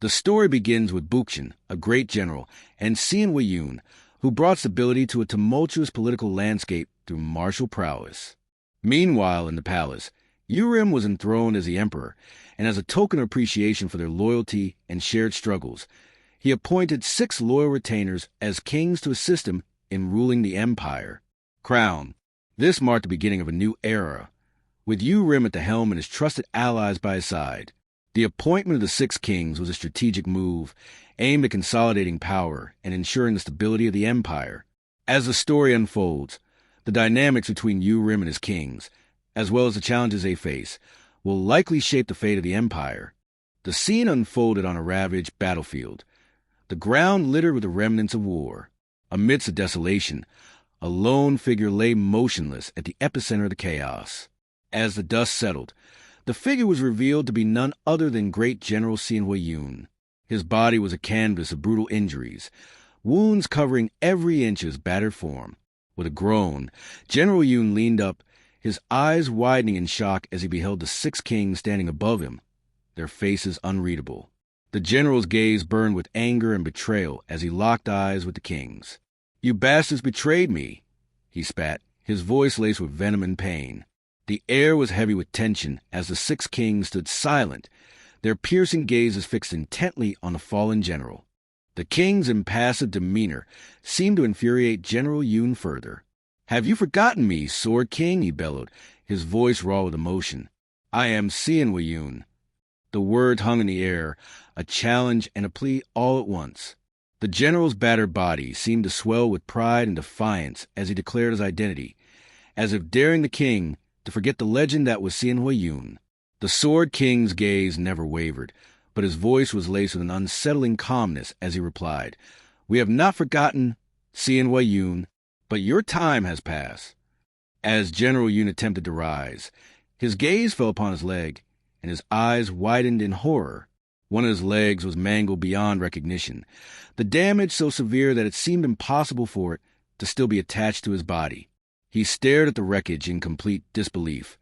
The story begins with Bookchin, a great general, and Sian who brought stability to a tumultuous political landscape through martial prowess. Meanwhile, in the palace, Urim was enthroned as the emperor, and as a token of appreciation for their loyalty and shared struggles, he appointed 6 loyal retainers as kings to assist him in ruling the empire. Crown. This marked the beginning of a new era, with Urim at the helm and his trusted allies by his side. The appointment of the 6 kings was a strategic move aimed at consolidating power and ensuring the stability of the empire. As the story unfolds, the dynamics between Urim and his kings, as well as the challenges they face, will likely shape the fate of the empire. The scene unfolded on a ravaged battlefield, the ground littered with the remnants of war. Amidst the desolation, a lone figure lay motionless at the epicenter of the chaos. As the dust settled, the figure was revealed to be none other than great General Sian. His body was a canvas of brutal injuries, wounds covering every inch of his battered form. With a groan, General Yun leaned up, his eyes widening in shock as he beheld the 6 kings standing above him, their faces unreadable. The general's gaze burned with anger and betrayal as he locked eyes with the kings. "You bastards betrayed me," he spat, his voice laced with venom and pain. The air was heavy with tension as the 6 kings stood silent, their piercing gazes fixed intently on the fallen general. The king's impassive demeanor seemed to infuriate General Yun further. "Have you forgotten me, Sword King?" he bellowed, his voice raw with emotion. "I am Sian." The words hung in the air, a challenge and a plea all at once. The general's battered body seemed to swell with pride and defiance as he declared his identity, as if daring the king to forget the legend that was Sian. The Sword King's gaze never wavered, but his voice was laced with an unsettling calmness as he replied, "We have not forgotten, Sian, but your time has passed." As General Yun attempted to rise, his gaze fell upon his leg, and his eyes widened in horror. One of his legs was mangled beyond recognition, the damage so severe that it seemed impossible for it to still be attached to his body. He stared at the wreckage in complete disbelief,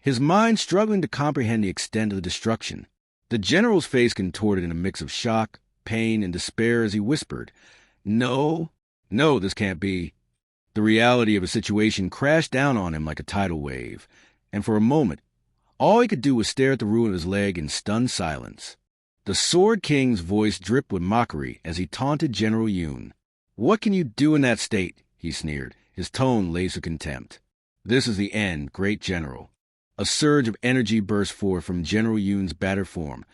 his mind struggling to comprehend the extent of the destruction. The general's face contorted in a mix of shock, pain, and despair as he whispered, No, this can't be." The reality of his situation crashed down on him like a tidal wave, and for a moment, all he could do was stare at the ruin of his leg in stunned silence. The Sword King's voice dripped with mockery as he taunted General Yun. "What can you do in that state?" he sneered, his tone laced with contempt. "This is the end, great general." A surge of energy burst forth from General Yun's battered form,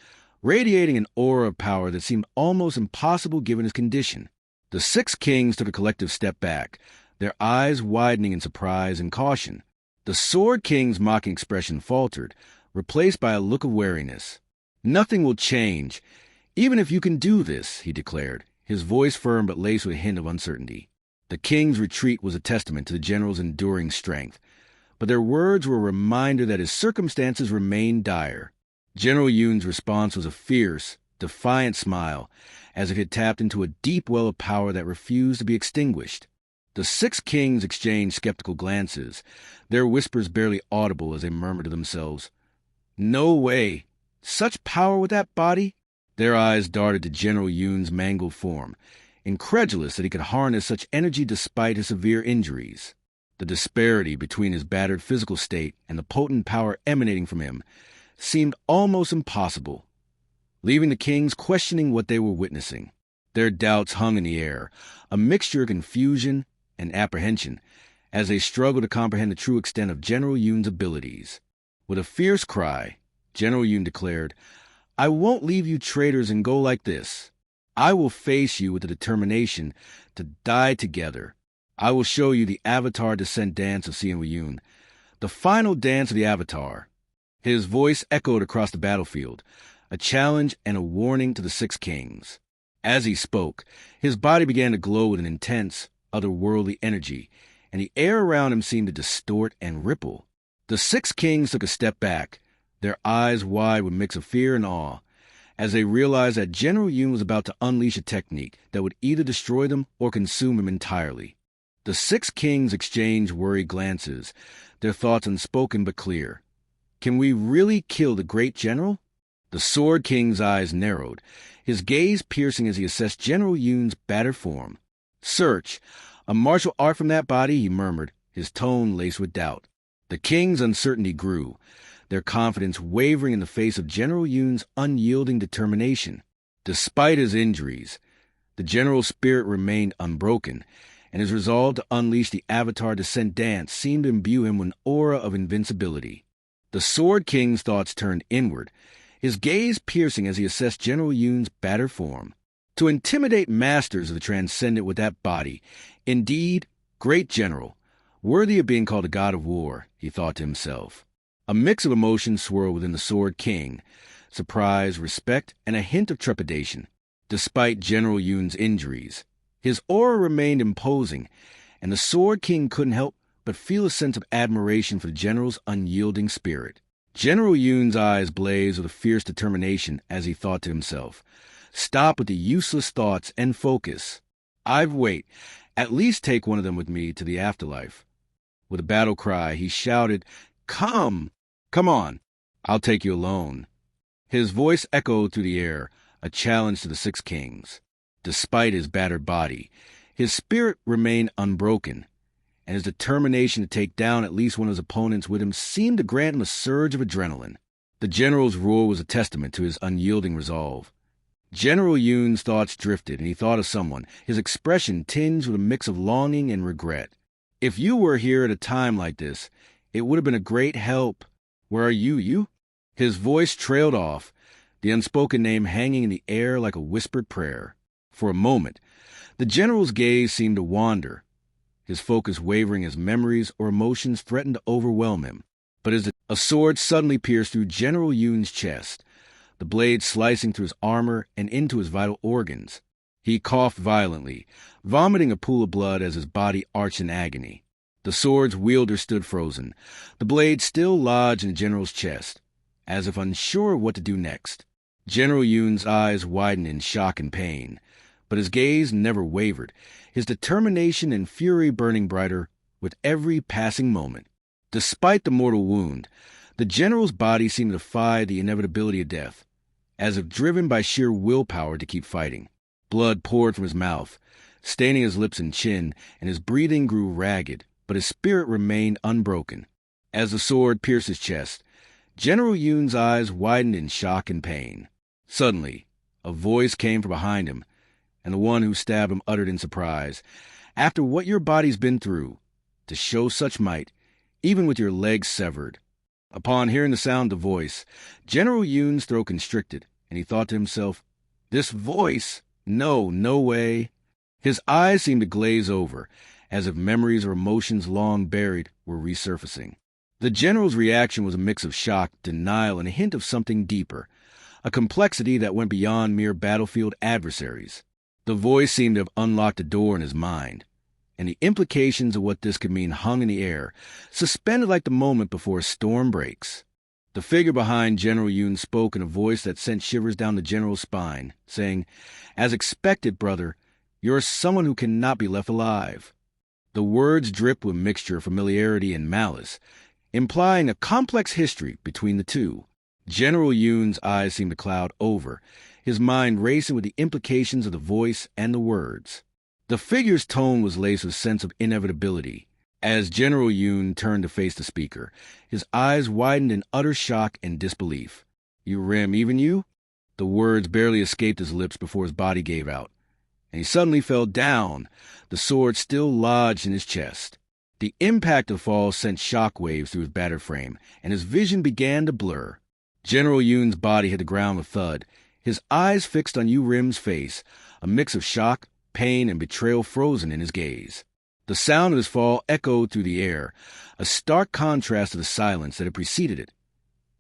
radiating an aura of power that seemed almost impossible given his condition. The 6 kings took a collective step back, their eyes widening in surprise and caution. The Sword King's mocking expression faltered, replaced by a look of wariness. "Nothing will change, even if you can do this," he declared, his voice firm but laced with a hint of uncertainty. The king's retreat was a testament to the general's enduring strength, but their words were a reminder that his circumstances remained dire. General Yun's response was a fierce, defiant smile, as if he had tapped into a deep well of power that refused to be extinguished. The 6 kings exchanged skeptical glances, their whispers barely audible as they murmured to themselves, "No way! Such power with that body?" Their eyes darted to General Yun's mangled form, incredulous that he could harness such energy despite his severe injuries. The disparity between his battered physical state and the potent power emanating from him seemed almost impossible, leaving the kings questioning what they were witnessing. Their doubts hung in the air, a mixture of confusion and apprehension, as they struggled to comprehend the true extent of General Yun's abilities. With a fierce cry, General Yun declared, "I won't leave you traitors and go like this. I will face you with the determination to die together. I will show you the Avatar descent dance of Sian, the final dance of the Avatar." His voice echoed across the battlefield, a challenge and a warning to the 6 kings. As he spoke, his body began to glow with an intense, otherworldly energy, and the air around him seemed to distort and ripple. The 6 kings took a step back, their eyes wide with a mix of fear and awe, as they realized that General Yun was about to unleash a technique that would either destroy them or consume him entirely. The 6 kings exchanged worried glances, their thoughts unspoken but clear. "Can we really kill the great general?" The Sword King's eyes narrowed, his gaze piercing as he assessed General Yoon's battered form. "Search. A martial art from that body," he murmured, his tone laced with doubt. The king's uncertainty grew, their confidence wavering in the face of General Yoon's unyielding determination. Despite his injuries, the general's spirit remained unbroken, and his resolve to unleash the Avatar Descent dance seemed to imbue him with an aura of invincibility. The Sword King's thoughts turned inward, his gaze piercing as he assessed General Yoon's battered form. To intimidate masters of the transcendent with that body, indeed, great general, worthy of being called a god of war, he thought to himself. A mix of emotions swirled within the Sword King, surprise, respect, and a hint of trepidation. Despite General Yoon's injuries, his aura remained imposing, and the Sword King couldn't help but feel a sense of admiration for the general's unyielding spirit. General Yoon's eyes blazed with a fierce determination as he thought to himself, "Stop with the useless thoughts and focus. Wait, at least take one of them with me to the afterlife." With a battle cry, he shouted, Come on, I'll take you alone." His voice echoed through the air, a challenge to the Six Kings. Despite his battered body, his spirit remained unbroken, and his determination to take down at least one of his opponents with him seemed to grant him a surge of adrenaline. The general's roar was a testament to his unyielding resolve. General Yoon's thoughts drifted, and he thought of someone, his expression tinged with a mix of longing and regret. "If you were here at a time like this, it would have been a great help. Where are you? His voice trailed off, the unspoken name hanging in the air like a whispered prayer. For a moment, the general's gaze seemed to wander, his focus wavering as memories or emotions threatened to overwhelm him. But as a sword suddenly pierced through General Yoon's chest, the blade slicing through his armor and into his vital organs. He coughed violently, vomiting a pool of blood as his body arched in agony. The sword's wielder stood frozen, the blade still lodged in the general's chest, as if unsure of what to do next. General Yoon's eyes widened in shock and pain, but his gaze never wavered, his determination and fury burning brighter with every passing moment. Despite the mortal wound, the general's body seemed to defy the inevitability of death, as if driven by sheer willpower to keep fighting. Blood poured from his mouth, staining his lips and chin, and his breathing grew ragged, but his spirit remained unbroken. As the sword pierced his chest, General Yoon's eyes widened in shock and pain. Suddenly, a voice came from behind him, and the one who stabbed him uttered in surprise, "After what your body's been through, to show such might, even with your legs severed." Upon hearing the sound of the voice, General Yoon's throat constricted, and he thought to himself, "This voice? No way." His eyes seemed to glaze over, as if memories or emotions long buried were resurfacing. The general's reaction was a mix of shock, denial, and a hint of something deeper, a complexity that went beyond mere battlefield adversaries. The voice seemed to have unlocked a door in his mind, and the implications of what this could mean hung in the air, suspended like the moment before a storm breaks. The figure behind General Yoon spoke in a voice that sent shivers down the general's spine, saying, "As expected, brother, you're someone who cannot be left alive." The words dripped with a mixture of familiarity and malice, implying a complex history between the two. General Yoon's eyes seemed to cloud over, his mind racing with the implications of the voice and the words. The figure's tone was laced with a sense of inevitability. As General Yoon turned to face the speaker, his eyes widened in utter shock and disbelief. "You Rim, even you?" The words barely escaped his lips before his body gave out, and he suddenly fell down, the sword still lodged in his chest. The impact of the fall sent shock waves through his battered frame, and his vision began to blur. General Yoon's body hit the ground with a thud, his eyes fixed on Rim's face, a mix of shock, pain, and betrayal frozen in his gaze. The sound of his fall echoed through the air, a stark contrast to the silence that had preceded it,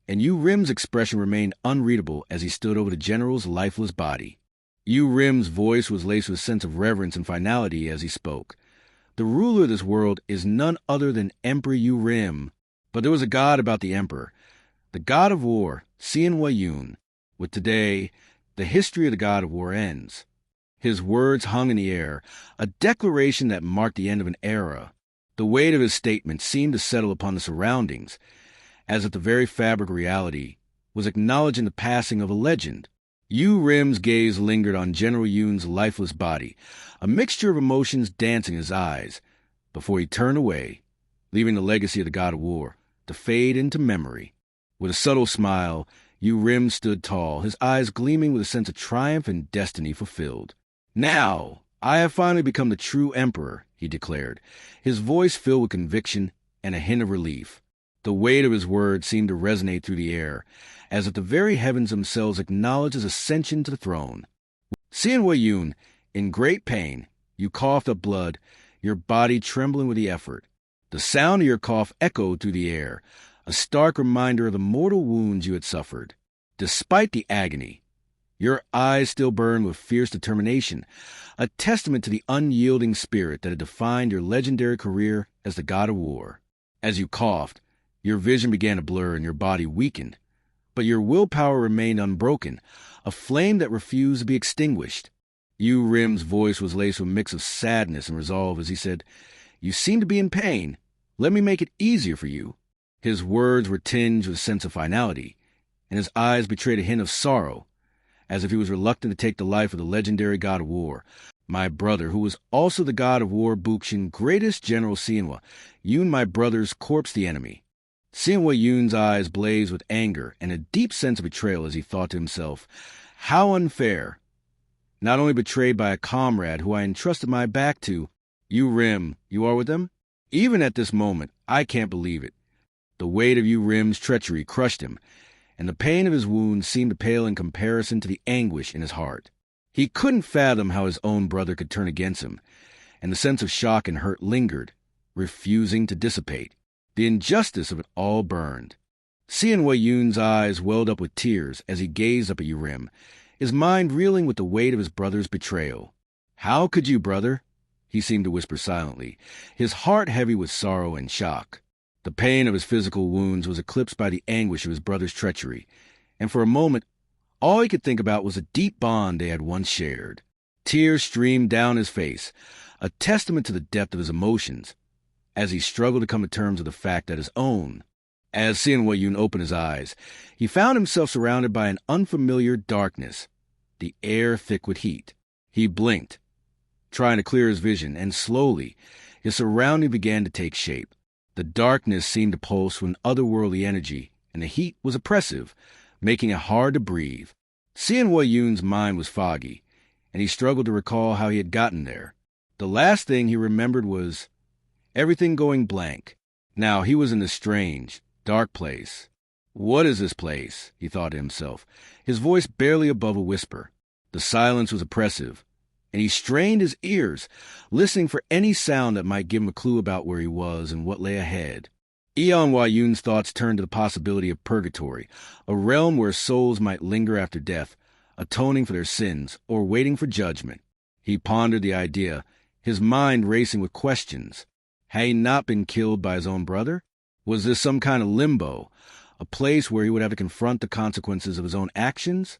and Rim's expression remained unreadable as he stood over the general's lifeless body. Rim's voice was laced with a sense of reverence and finality as he spoke. "The ruler of this world is none other than Emperor Rim. But there was a god about the emperor, the god of war, Yoon. With today, the history of the god of war ends." His words hung in the air, a declaration that marked the end of an era. The weight of his statement seemed to settle upon the surroundings, as if the very fabric of reality was acknowledging the passing of a legend. Yu Rim's gaze lingered on General Yoon's lifeless body, a mixture of emotions dancing in his eyes, before he turned away, leaving the legacy of the god of war to fade into memory. With a subtle smile, Yu Rim stood tall, his eyes gleaming with a sense of triumph and destiny fulfilled. "Now, I have finally become the true emperor," he declared, his voice filled with conviction and a hint of relief. The weight of his words seemed to resonate through the air, as if the very heavens themselves acknowledged his ascension to the throne. Seeing Wei-Yun, in great pain, you coughed up blood, your body trembling with the effort. The sound of your cough echoed through the air, a stark reminder of the mortal wounds you had suffered. Despite the agony, your eyes still burned with fierce determination, a testament to the unyielding spirit that had defined your legendary career as the god of war. As you coughed, your vision began to blur and your body weakened, but your willpower remained unbroken, a flame that refused to be extinguished. Yu Rim's voice was laced with a mix of sadness and resolve as he said, "You seem to be in pain. Let me make it easier for you." His words were tinged with a sense of finality, and his eyes betrayed a hint of sorrow, as if he was reluctant to take the life of the legendary god of war, my brother, who was also the god of war Bukshin, greatest general Sienwa, Yun my brother's corpse the enemy. Sienwa Yun's eyes blazed with anger and a deep sense of betrayal as he thought to himself, "How unfair! Not only betrayed by a comrade who I entrusted my back to. Yu Rim, you are with them? Even at this moment, I can't believe it." The weight of Yu Rim's treachery crushed him, and the pain of his wounds seemed to pale in comparison to the anguish in his heart. He couldn't fathom how his own brother could turn against him, and the sense of shock and hurt lingered, refusing to dissipate. The injustice of it all burned. Seeing Wei-Yun's eyes welled up with tears as he gazed up at Yu Rim, his mind reeling with the weight of his brother's betrayal. "How could you, brother?" he seemed to whisper silently, his heart heavy with sorrow and shock. The pain of his physical wounds was eclipsed by the anguish of his brother's treachery, and for a moment, all he could think about was a deep bond they had once shared. Tears streamed down his face, a testament to the depth of his emotions, as he struggled to come to terms with the fact that as Sin Wei-Yun opened his eyes, he found himself surrounded by an unfamiliar darkness, the air thick with heat. He blinked, trying to clear his vision, and slowly, his surrounding began to take shape. The darkness seemed to pulse with an otherworldly energy, and the heat was oppressive, making it hard to breathe. Sin Wei-Yun's mind was foggy, and he struggled to recall how he had gotten there. The last thing he remembered was everything going blank. Now he was in this strange, dark place. "What is this place?" he thought to himself, his voice barely above a whisper. The silence was oppressive, and he strained his ears, listening for any sound that might give him a clue about where he was and what lay ahead. Eon Wei-Yun's thoughts turned to the possibility of purgatory, a realm where souls might linger after death, atoning for their sins or waiting for judgment. He pondered the idea, his mind racing with questions. Had he not been killed by his own brother? Was this some kind of limbo, a place where he would have to confront the consequences of his own actions?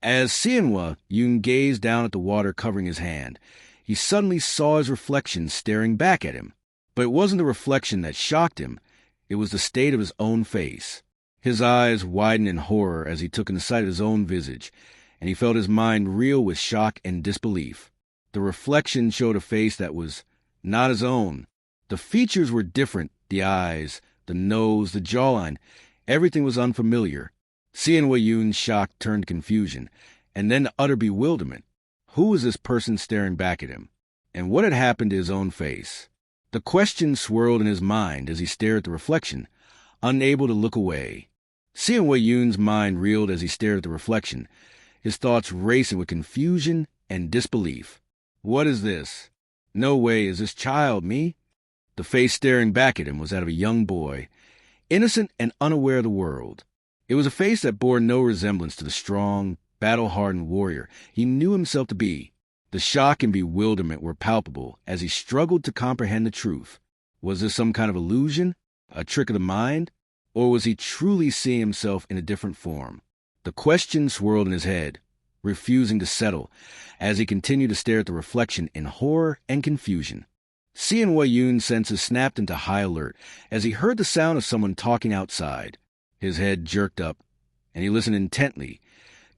As Sienwa Yun gazed down at the water covering his hand, he suddenly saw his reflection staring back at him. But it wasn't the reflection that shocked him, it was the state of his own face. His eyes widened in horror as he took in sight of his own visage, and he felt his mind reel with shock and disbelief. The reflection showed a face that was not his own. The features were different, the eyes, the nose, the jawline. Everything was unfamiliar. Seeing Wei-Yun's shock turned to confusion, and then to utter bewilderment. Who was this person staring back at him? And what had happened to his own face? The question swirled in his mind as he stared at the reflection, unable to look away. Seeing Wei-Yun's mind reeled as he stared at the reflection, his thoughts racing with confusion and disbelief. What is this? No way is this child me? The face staring back at him was that of a young boy, innocent and unaware of the world. It was a face that bore no resemblance to the strong, battle-hardened warrior he knew himself to be. The shock and bewilderment were palpable as he struggled to comprehend the truth. Was this some kind of illusion, a trick of the mind, or was he truly seeing himself in a different form? The question swirled in his head, refusing to settle, as he continued to stare at the reflection in horror and confusion. Seeing Wei-Yun's senses snapped into high alert as he heard the sound of someone talking outside. His head jerked up, and he listened intently,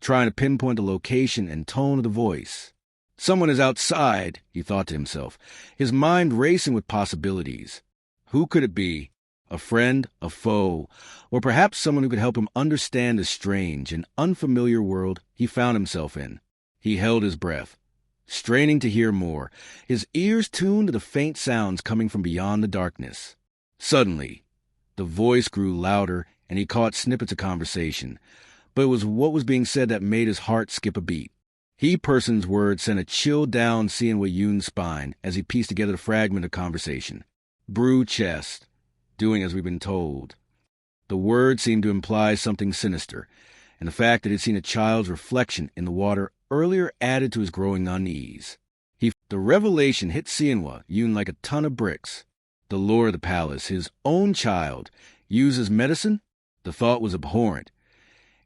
trying to pinpoint the location and tone of the voice. Someone is outside, he thought to himself, his mind racing with possibilities. Who could it be? A friend, a foe, or perhaps someone who could help him understand the strange and unfamiliar world he found himself in. He held his breath, straining to hear more, his ears tuned to the faint sounds coming from beyond the darkness. Suddenly, the voice grew louder, and he caught snippets of conversation, but it was what was being said that made his heart skip a beat. He person's words sent a chill down Yun's spine as he pieced together the fragment of conversation. Brew chest, doing as we've been told. The word seemed to imply something sinister, and the fact that he'd seen a child's reflection in the water earlier added to his growing unease. The revelation hit Yun like a ton of bricks. The lord of the palace, his own child, uses medicine? The thought was abhorrent,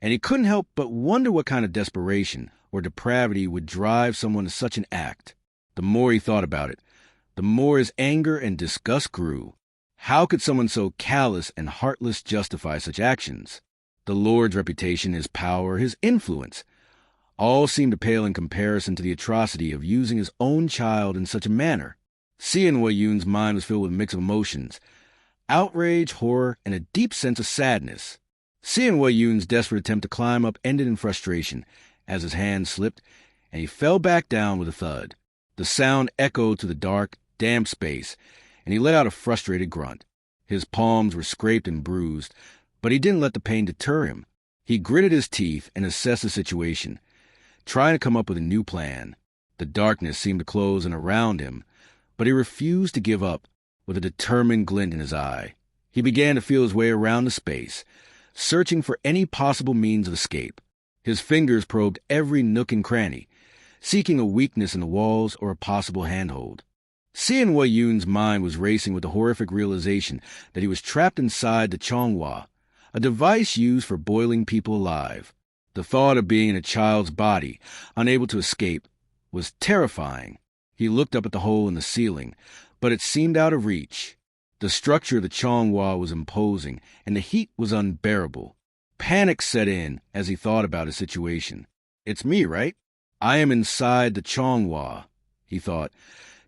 and he couldn't help but wonder what kind of desperation or depravity would drive someone to such an act. The more he thought about it, the more his anger and disgust grew. How could someone so callous and heartless justify such actions? The Lord's reputation, his power, his influence, all seemed to pale in comparison to the atrocity of using his own child in such a manner. Yun's mind was filled with a mix of emotions, outrage, horror, and a deep sense of sadness. Yun's desperate attempt to climb up ended in frustration, as his hand slipped, and he fell back down with a thud. The sound echoed through the dark, damp space, and he let out a frustrated grunt. His palms were scraped and bruised, but he didn't let the pain deter him. He gritted his teeth and assessed the situation, trying to come up with a new plan. The darkness seemed to close in around him, but he refused to give up. With a determined glint in his eye, he began to feel his way around the space, searching for any possible means of escape. His fingers probed every nook and cranny, seeking a weakness in the walls or a possible handhold. Yun's mind was racing with the horrific realization that he was trapped inside the Chonghua, a device used for boiling people alive. The thought of being in a child's body, unable to escape, was terrifying. He looked up at the hole in the ceiling, but it seemed out of reach. The structure of the Chonghua was imposing, and the heat was unbearable. Panic set in as he thought about his situation. It's me, right? I am inside the Chonghua, he thought,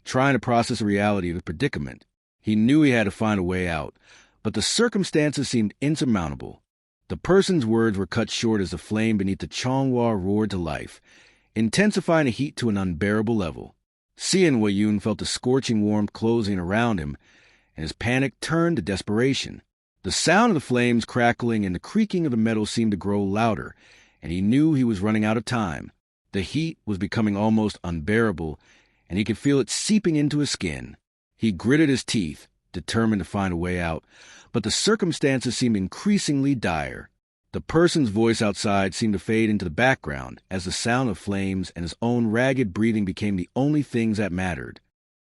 trying to process the reality of the predicament. He knew he had to find a way out, but the circumstances seemed insurmountable. The person's words were cut short as the flame beneath the Chonghua roared to life, intensifying the heat to an unbearable level. Yun felt the scorching warmth closing around him, and his panic turned to desperation. The sound of the flames crackling and the creaking of the metal seemed to grow louder, and he knew he was running out of time. The heat was becoming almost unbearable, and he could feel it seeping into his skin. He gritted his teeth, determined to find a way out, but the circumstances seemed increasingly dire. The person's voice outside seemed to fade into the background as the sound of flames and his own ragged breathing became the only things that mattered.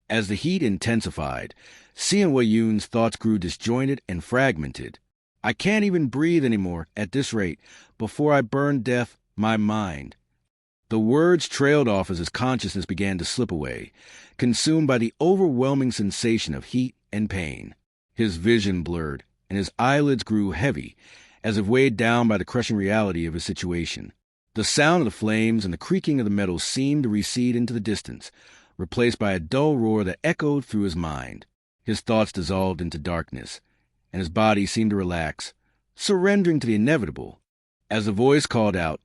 As the heat intensified, Yun's thoughts grew disjointed and fragmented. I can't even breathe anymore at this rate. Before I burn death, my mind. The words trailed off as his consciousness began to slip away, consumed by the overwhelming sensation of heat and pain. His vision blurred, and his eyelids grew heavy, as if weighed down by the crushing reality of his situation. The sound of the flames and the creaking of the metal seemed to recede into the distance, replaced by a dull roar that echoed through his mind. His thoughts dissolved into darkness, and his body seemed to relax, surrendering to the inevitable. As the voice called out,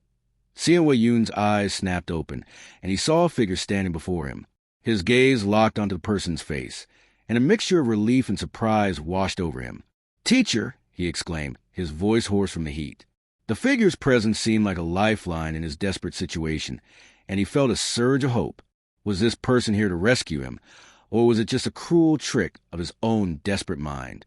Yun's eyes snapped open, and he saw a figure standing before him. His gaze locked onto the person's face, and a mixture of relief and surprise washed over him. "Teacher!" he exclaimed, his voice hoarse from the heat. The figure's presence seemed like a lifeline in his desperate situation, and he felt a surge of hope. Was this person here to rescue him, or was it just a cruel trick of his own desperate mind?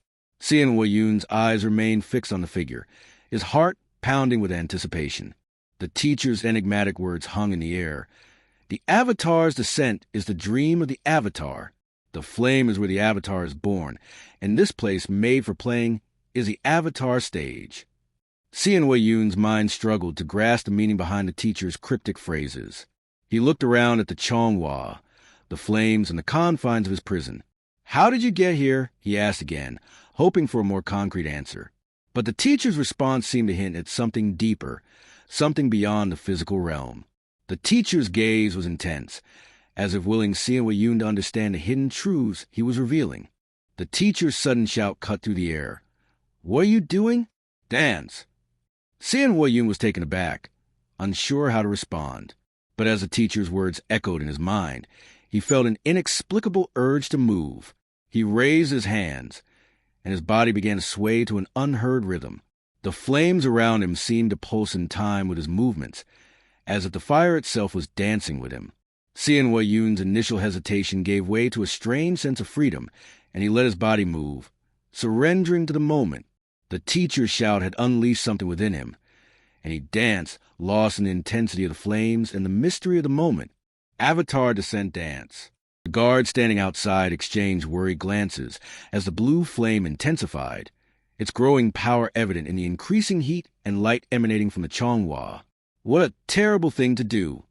Yun's eyes remained fixed on the figure, his heart pounding with anticipation. The teacher's enigmatic words hung in the air. The Avatar's descent is the dream of the Avatar. The flame is where the Avatar is born, and this place made for playing is the Avatar stage. Yun's mind struggled to grasp the meaning behind the teacher's cryptic phrases. He looked around at the Chonghua, the flames, and the confines of his prison. "How did you get here?" he asked again, hoping for a more concrete answer. But the teacher's response seemed to hint at something deeper, something beyond the physical realm. The teacher's gaze was intense, as if willing Sian-Wei-Yun to understand the hidden truths he was revealing. The teacher's sudden shout cut through the air. "What are you doing?" "Dance." Sian-Wei-Yun was taken aback, unsure how to respond. But as the teacher's words echoed in his mind, he felt an inexplicable urge to move. He raised his hands, and his body began to sway to an unheard rhythm. The flames around him seemed to pulse in time with his movements, as if the fire itself was dancing with him. Sian-Wei-Yun's initial hesitation gave way to a strange sense of freedom, and he let his body move, surrendering to the moment. The teacher's shout had unleashed something within him, and he danced, lost in the intensity of the flames and the mystery of the moment. Avatar Descent Dance. The guards standing outside exchanged worried glances as the blue flame intensified, its growing power evident in the increasing heat and light emanating from the Changhua. "What a terrible thing to do."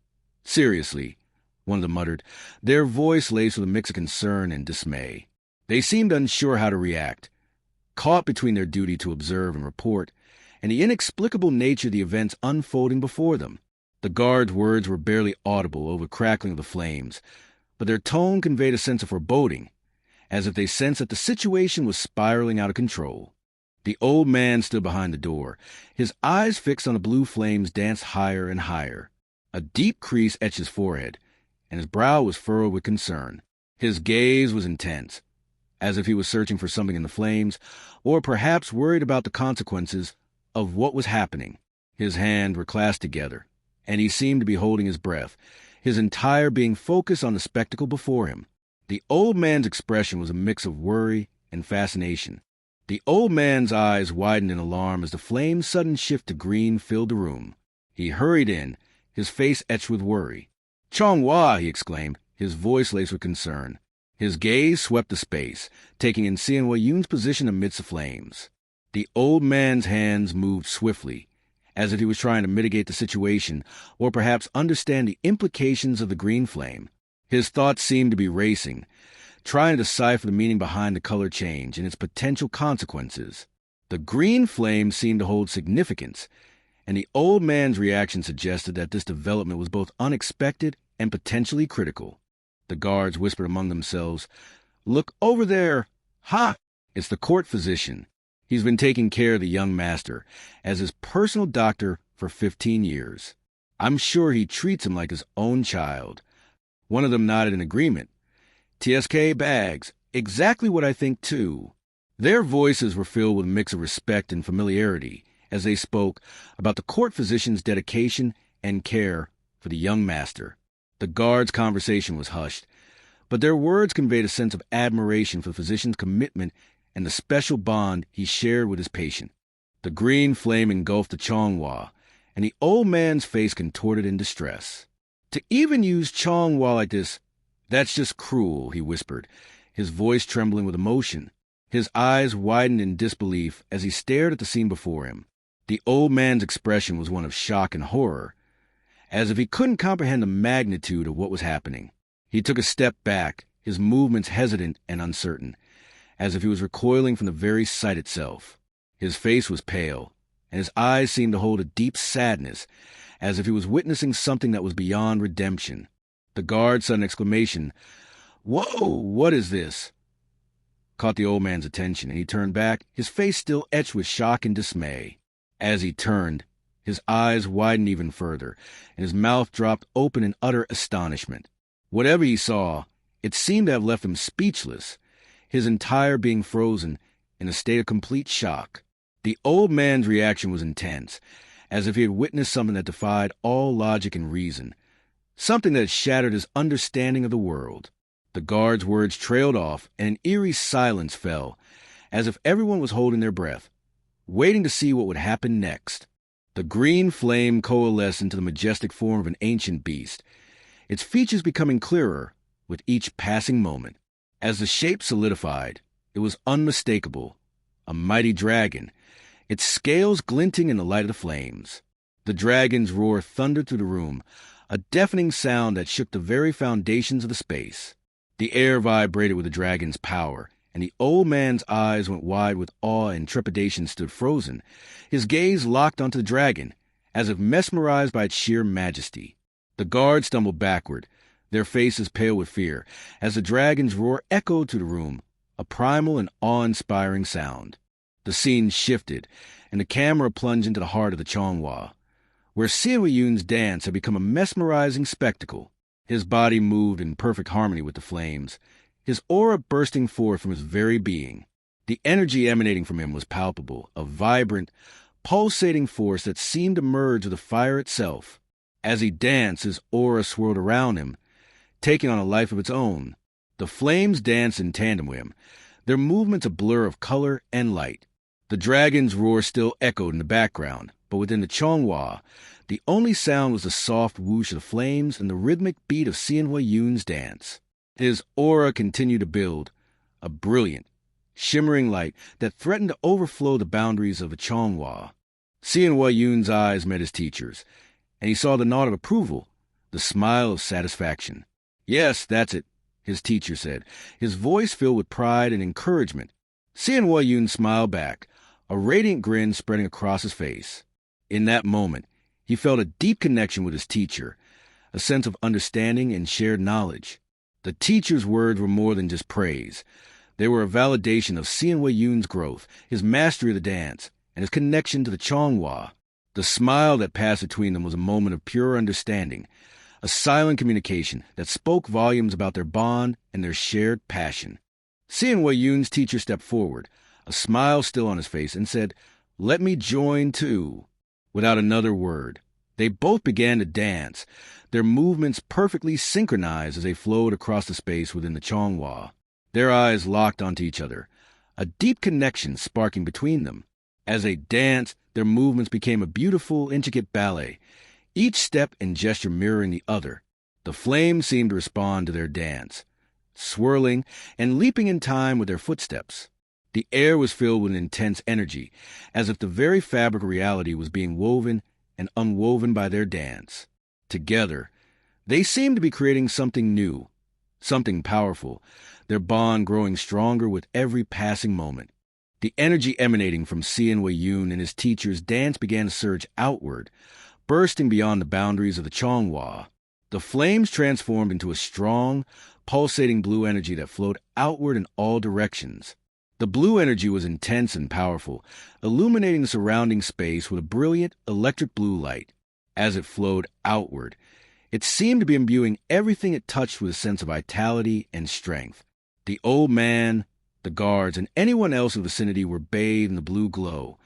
"Seriously," one of them muttered, their voice laced with a mix of concern and dismay. They seemed unsure how to react, caught between their duty to observe and report, and the inexplicable nature of the events unfolding before them. The guards' words were barely audible over the crackling of the flames, but their tone conveyed a sense of foreboding, as if they sensed that the situation was spiraling out of control. The old man stood behind the door. His eyes fixed on the blue flames danced higher and higher. A deep crease etched his forehead, and his brow was furrowed with concern. His gaze was intense, as if he was searching for something in the flames, or perhaps worried about the consequences of what was happening. His hands were clasped together, and he seemed to be holding his breath, his entire being focused on the spectacle before him. The old man's expression was a mix of worry and fascination. The old man's eyes widened in alarm as the flame's sudden shift to green filled the room. He hurried in, his face etched with worry. "Changhua!" he exclaimed, his voice laced with concern. His gaze swept the space, taking in Sian-Wei-Yun's position amidst the flames. The old man's hands moved swiftly, as if he was trying to mitigate the situation or perhaps understand the implications of the green flame. His thoughts seemed to be racing, trying to decipher the meaning behind the color change and its potential consequences. The green flame seemed to hold significance, and the old man's reaction suggested that this development was both unexpected and potentially critical. The guards whispered among themselves, "Look over there! Ha! It's the court physician. He's been taking care of the young master as his personal doctor for 15 years. I'm sure he treats him like his own child." One of them nodded in agreement. "TSK bags. Exactly what I think, too." Their voices were filled with a mix of respect and familiarity as they spoke about the court physician's dedication and care for the young master. The guard's conversation was hushed, but their words conveyed a sense of admiration for the physician's commitment and the special bond he shared with his patient. The green flame engulfed the Changhua, and the old man's face contorted in distress. "To even use Changhua like this, that's just cruel," he whispered, his voice trembling with emotion. His eyes widened in disbelief as he stared at the scene before him. The old man's expression was one of shock and horror, as if he couldn't comprehend the magnitude of what was happening. He took a step back, his movements hesitant and uncertain, as if he was recoiling from the very sight itself. His face was pale, and his eyes seemed to hold a deep sadness, as if he was witnessing something that was beyond redemption. The guard's sudden exclamation, "Whoa, what is this?" caught the old man's attention, and he turned back, his face still etched with shock and dismay. As he turned, his eyes widened even further, and his mouth dropped open in utter astonishment. Whatever he saw, it seemed to have left him speechless, his entire being frozen in a state of complete shock. The old man's reaction was intense, as if he had witnessed something that defied all logic and reason, something that had shattered his understanding of the world. The guard's words trailed off, and an eerie silence fell, as if everyone was holding their breath, waiting to see what would happen next. The green flame coalesced into the majestic form of an ancient beast, its features becoming clearer with each passing moment. As the shape solidified, it was unmistakable, a mighty dragon, its scales glinting in the light of the flames. The dragon's roar thundered through the room, a deafening sound that shook the very foundations of the space. The air vibrated with the dragon's power, and the old man's eyes went wide with awe and trepidation stood frozen, his gaze locked onto the dragon, as if mesmerized by its sheer majesty. The guards stumbled backward, their faces pale with fear, as the dragon's roar echoed through the room, a primal and awe-inspiring sound. The scene shifted, and the camera plunged into the heart of the Changhua, where Siwayun's dance had become a mesmerizing spectacle. His body moved in perfect harmony with the flames, his aura bursting forth from his very being. The energy emanating from him was palpable, a vibrant, pulsating force that seemed to merge with the fire itself. As he danced, his aura swirled around him, taking on a life of its own. The flames danced in tandem with him, their movements a blur of color and light. The dragon's roar still echoed in the background, but within the Changhua, the only sound was the soft whoosh of the flames and the rhythmic beat of Siwayun's dance. His aura continued to build, a brilliant, shimmering light that threatened to overflow the boundaries of the Changhua. Siwayun's eyes met his teacher's, and he saw the nod of approval, the smile of satisfaction. "Yes, that's it," his teacher said, his voice filled with pride and encouragement. Siwayun smiled back, a radiant grin spreading across his face. In that moment, he felt a deep connection with his teacher, a sense of understanding and shared knowledge. The teacher's words were more than just praise. They were a validation of Siwayun's growth, his mastery of the dance, and his connection to the Changhua. The smile that passed between them was a moment of pure understanding, a silent communication that spoke volumes about their bond and their shared passion. Siwayun's teacher stepped forward, a smile still on his face, and said, "Let me join too." Without another word, they both began to dance, their movements perfectly synchronized as they flowed across the space within the Changhua. Their eyes locked onto each other, a deep connection sparking between them. As they danced, their movements became a beautiful, intricate ballet, each step and gesture mirroring the other. The flames seemed to respond to their dance, swirling and leaping in time with their footsteps. The air was filled with intense energy, as if the very fabric of reality was being woven and unwoven by their dance. Together, they seemed to be creating something new, something powerful, their bond growing stronger with every passing moment. The energy emanating from Siwayun and his teacher's dance began to surge outward, bursting beyond the boundaries of the Changhua. The flames transformed into a strong, pulsating blue energy that flowed outward in all directions. The blue energy was intense and powerful, illuminating the surrounding space with a brilliant electric blue light. As it flowed outward, it seemed to be imbuing everything it touched with a sense of vitality and strength. The old man, the guards, and anyone else in the vicinity were bathed in the blue glow,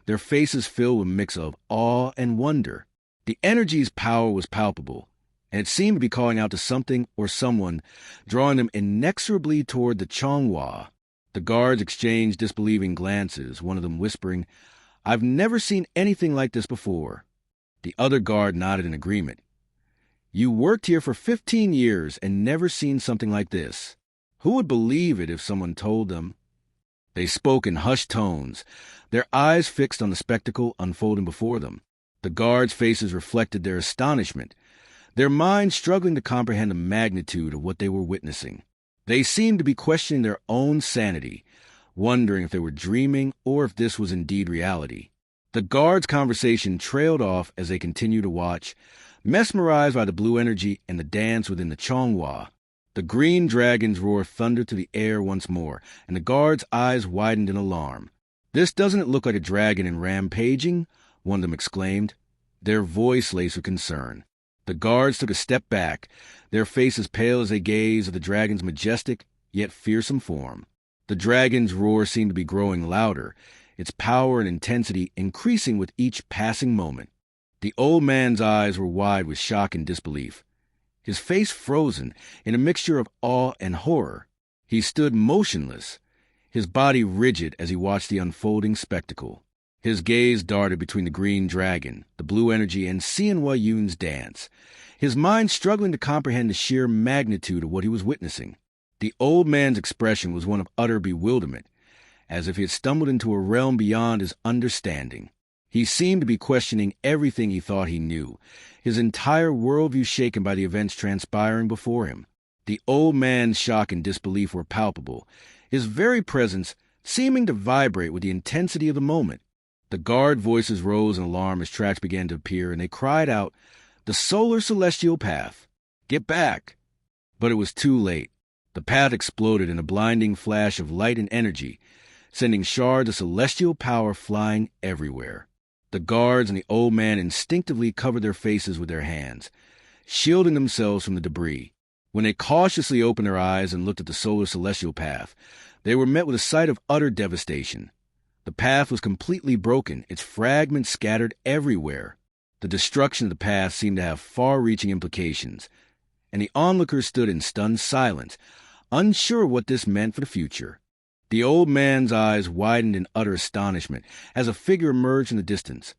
their faces filled with a mix of awe and wonder. The energy's power was palpable, and it seemed to be calling out to something or someone, drawing them inexorably toward the Changhua. The guards exchanged disbelieving glances, one of them whispering, "I've never seen anything like this before." The other guard nodded in agreement. "You worked here for 15 years and never seen something like this. Who would believe it if someone told them?" They spoke in hushed tones, their eyes fixed on the spectacle unfolding before them. The guards' faces reflected their astonishment, their minds struggling to comprehend the magnitude of what they were witnessing. They seemed to be questioning their own sanity, wondering if they were dreaming or if this was indeed reality. The guards' conversation trailed off as they continued to watch, mesmerized by the blue energy and the dance within the Changhua. The green dragon's roar thundered through the air once more, and the guards' eyes widened in alarm. "This doesn't look like a dragon in rampaging," one of them exclaimed, their voice laced with concern. The guards took a step back, their faces pale as they gazed at the dragon's majestic, yet fearsome form. The dragon's roar seemed to be growing louder, its power and intensity increasing with each passing moment. The old man's eyes were wide with shock and disbelief, his face frozen in a mixture of awe and horror. He stood motionless, his body rigid as he watched the unfolding spectacle. His gaze darted between the green dragon, the blue energy, and Siwayun's dance, his mind struggling to comprehend the sheer magnitude of what he was witnessing. The old man's expression was one of utter bewilderment, as if he had stumbled into a realm beyond his understanding. He seemed to be questioning everything he thought he knew, his entire worldview shaken by the events transpiring before him. The old man's shock and disbelief were palpable, his very presence seeming to vibrate with the intensity of the moment. The guard voices rose in alarm as tracks began to appear, and they cried out, "The solar celestial path! Get back!" But it was too late. The path exploded in a blinding flash of light and energy, sending shards of celestial power flying everywhere. The guards and the old man instinctively covered their faces with their hands, shielding themselves from the debris. When they cautiously opened their eyes and looked at the solar celestial path, they were met with a sight of utter devastation. The path was completely broken, its fragments scattered everywhere. The destruction of the path seemed to have far-reaching implications, and the onlookers stood in stunned silence, unsure what this meant for the future. The old man's eyes widened in utter astonishment as a figure emerged in the distance,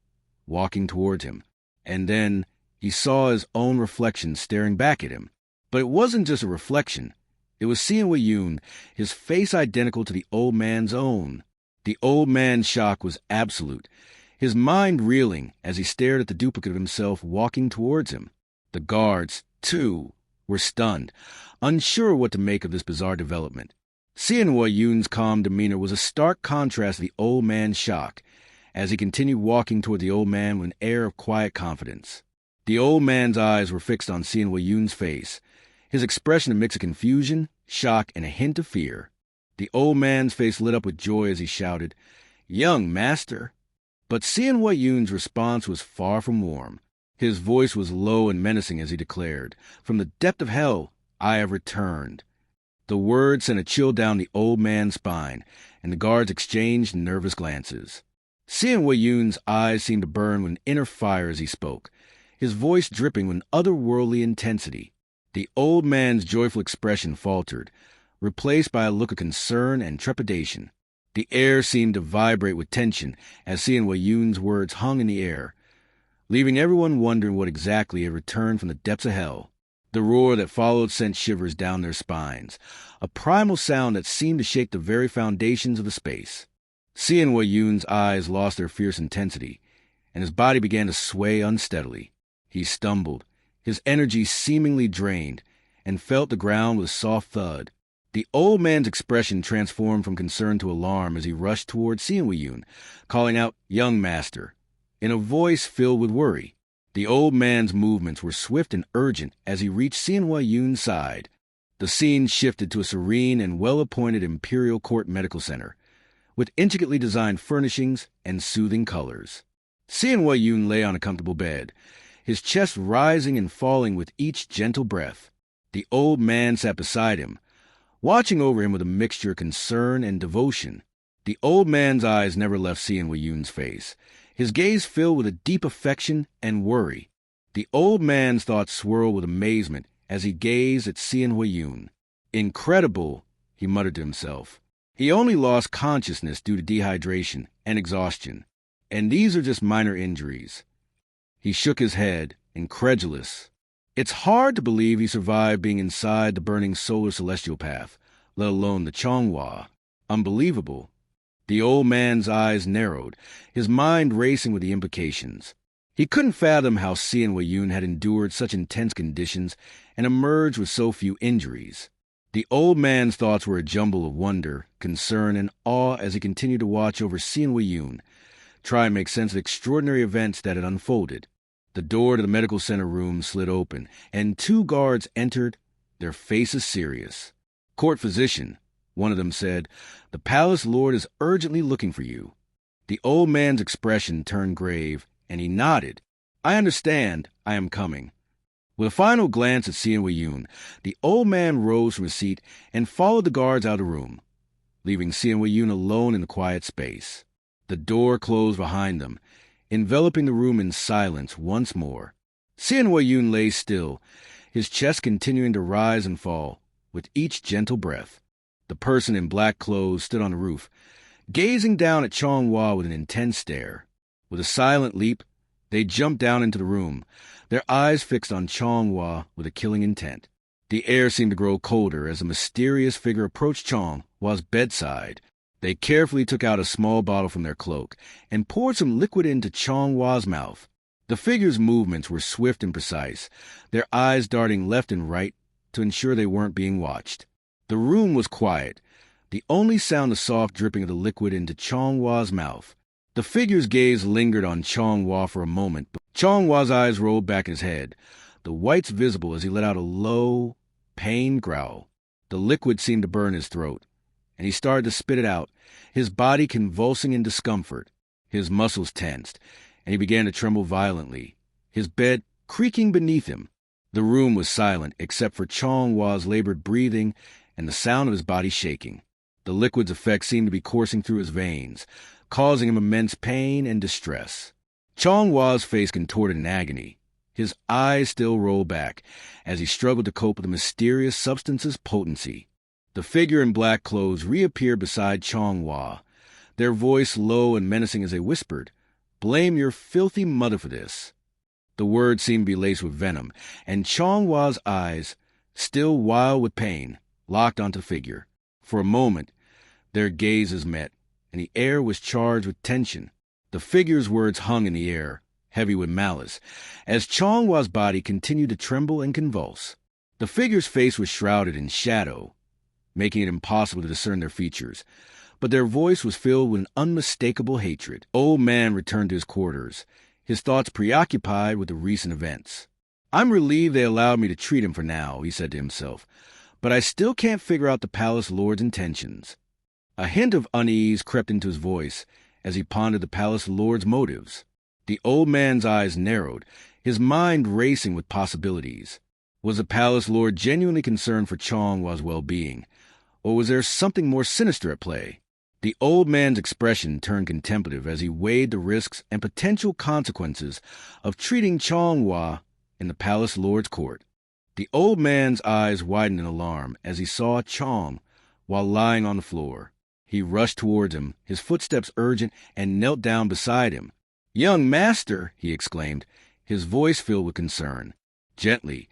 walking towards him. And then he saw his own reflection staring back at him. But it wasn't just a reflection. It was Wei-Yun, his face identical to the old man's own. The old man's shock was absolute, his mind reeling as he stared at the duplicate of himself walking towards him. The guards, too, were stunned, unsure what to make of this bizarre development. Wei-Yun's calm demeanor was a stark contrast to the old man's shock, as he continued walking toward the old man with an air of quiet confidence. The old man's eyes were fixed on Wei-Yun's face, his expression a mix of confusion, shock, and a hint of fear. The old man's face lit up with joy as he shouted, "Young master!" But Wei-Yun's response was far from warm. His voice was low and menacing as he declared, "From the depth of hell, I have returned." The words sent a chill down the old man's spine, and the guards exchanged nervous glances. Wei-Yun's eyes seemed to burn with an inner fire as he spoke, his voice dripping with an otherworldly intensity. The old man's joyful expression faltered, replaced by a look of concern and trepidation. The air seemed to vibrate with tension as Wei-Yun's words hung in the air, leaving everyone wondering what exactly had returned from the depths of hell. The roar that followed sent shivers down their spines, a primal sound that seemed to shake the very foundations of the space. Wei-Yun's eyes lost their fierce intensity, and his body began to sway unsteadily. He stumbled, his energy seemingly drained, and felt the ground with a soft thud. The old man's expression transformed from concern to alarm as he rushed toward Wei-Yun, calling out, "Young master," in a voice filled with worry. The old man's movements were swift and urgent as he reached Wei-Yun's side. The scene shifted to a serene and well-appointed Imperial Court Medical Center, with intricately designed furnishings and soothing colors. Wei-Yun lay on a comfortable bed, his chest rising and falling with each gentle breath. The old man sat beside him, watching over him with a mixture of concern and devotion. The old man's eyes never left Wei-Yun's face, his gaze filled with a deep affection and worry. The old man's thoughts swirled with amazement as he gazed at Wei-Yun. "Incredible," he muttered to himself. He only lost consciousness due to dehydration and exhaustion, and these are just minor injuries. He shook his head, incredulous. It's hard to believe he survived being inside the burning solar celestial path, let alone the Changhua. Unbelievable. The old man's eyes narrowed, his mind racing with the implications. He couldn't fathom how Wei-Yun had endured such intense conditions and emerged with so few injuries. The old man's thoughts were a jumble of wonder, concern, and awe as he continued to watch over Wei-Yun, try and make sense of the extraordinary events that had unfolded. The door to the medical center room slid open, and 2 guards entered, their faces serious. "Court physician," one of them said, "the palace lord is urgently looking for you." The old man's expression turned grave, and he nodded. "I understand. I am coming." With a final glance at Wei-Yun, the old man rose from his seat and followed the guards out of the room, leaving Wei-Yun alone in the quiet space. The door closed behind them, enveloping the room in silence once more. Wei-Yun lay still, his chest continuing to rise and fall with each gentle breath. The person in black clothes stood on the roof, gazing down at Changhua with an intense stare. With a silent leap, they jumped down into the room, their eyes fixed on Changhua with a killing intent. The air seemed to grow colder as a mysterious figure approached Changhua's bedside. They carefully took out a small bottle from their cloak and poured some liquid into Changhua's mouth. The figure's movements were swift and precise, their eyes darting left and right to ensure they weren't being watched. The room was quiet, the only sound the soft dripping of the liquid into Chong-Hwa's mouth. The figure's gaze lingered on Chong-Hwa for a moment, but Chong-Hwa's eyes rolled back in his head, the whites visible as he let out a low, pained growl. The liquid seemed to burn his throat, and he started to spit it out, his body convulsing in discomfort. His muscles tensed, and he began to tremble violently, his bed creaking beneath him. The room was silent except for Chong-Hwa's labored breathing and the sound of his body shaking. The liquid's effect seemed to be coursing through his veins, causing him immense pain and distress. Chong-Hwa's face contorted in agony. His eyes still rolled back as he struggled to cope with the mysterious substance's potency. The figure in black clothes reappeared beside Chong-Hwa, their voice low and menacing as they whispered, "Blame your filthy mother for this." The words seemed to be laced with venom, and Chong-Hwa's eyes, still wild with pain, locked onto the figure. For a moment, their gazes met, and the air was charged with tension. The figure's words hung in the air, heavy with malice, as Chong-Hwa's body continued to tremble and convulse. The figure's face was shrouded in shadow, making it impossible to discern their features, but their voice was filled with an unmistakable hatred. Old man returned to his quarters, his thoughts preoccupied with the recent events. "I'm relieved they allowed me to treat him for now," he said to himself, "but I still can't figure out the palace lord's intentions." A hint of unease crept into his voice as he pondered the palace lord's motives. The old man's eyes narrowed, his mind racing with possibilities. Was the palace lord genuinely concerned for Chong-Hwa's well-being, or was there something more sinister at play? The old man's expression turned contemplative as he weighed the risks and potential consequences of treating Chong-Hwa in the palace lord's court. The old man's eyes widened in alarm as he saw Chong while lying on the floor. He rushed towards him, his footsteps urgent, and knelt down beside him. "Young master," he exclaimed, his voice filled with concern. Gently,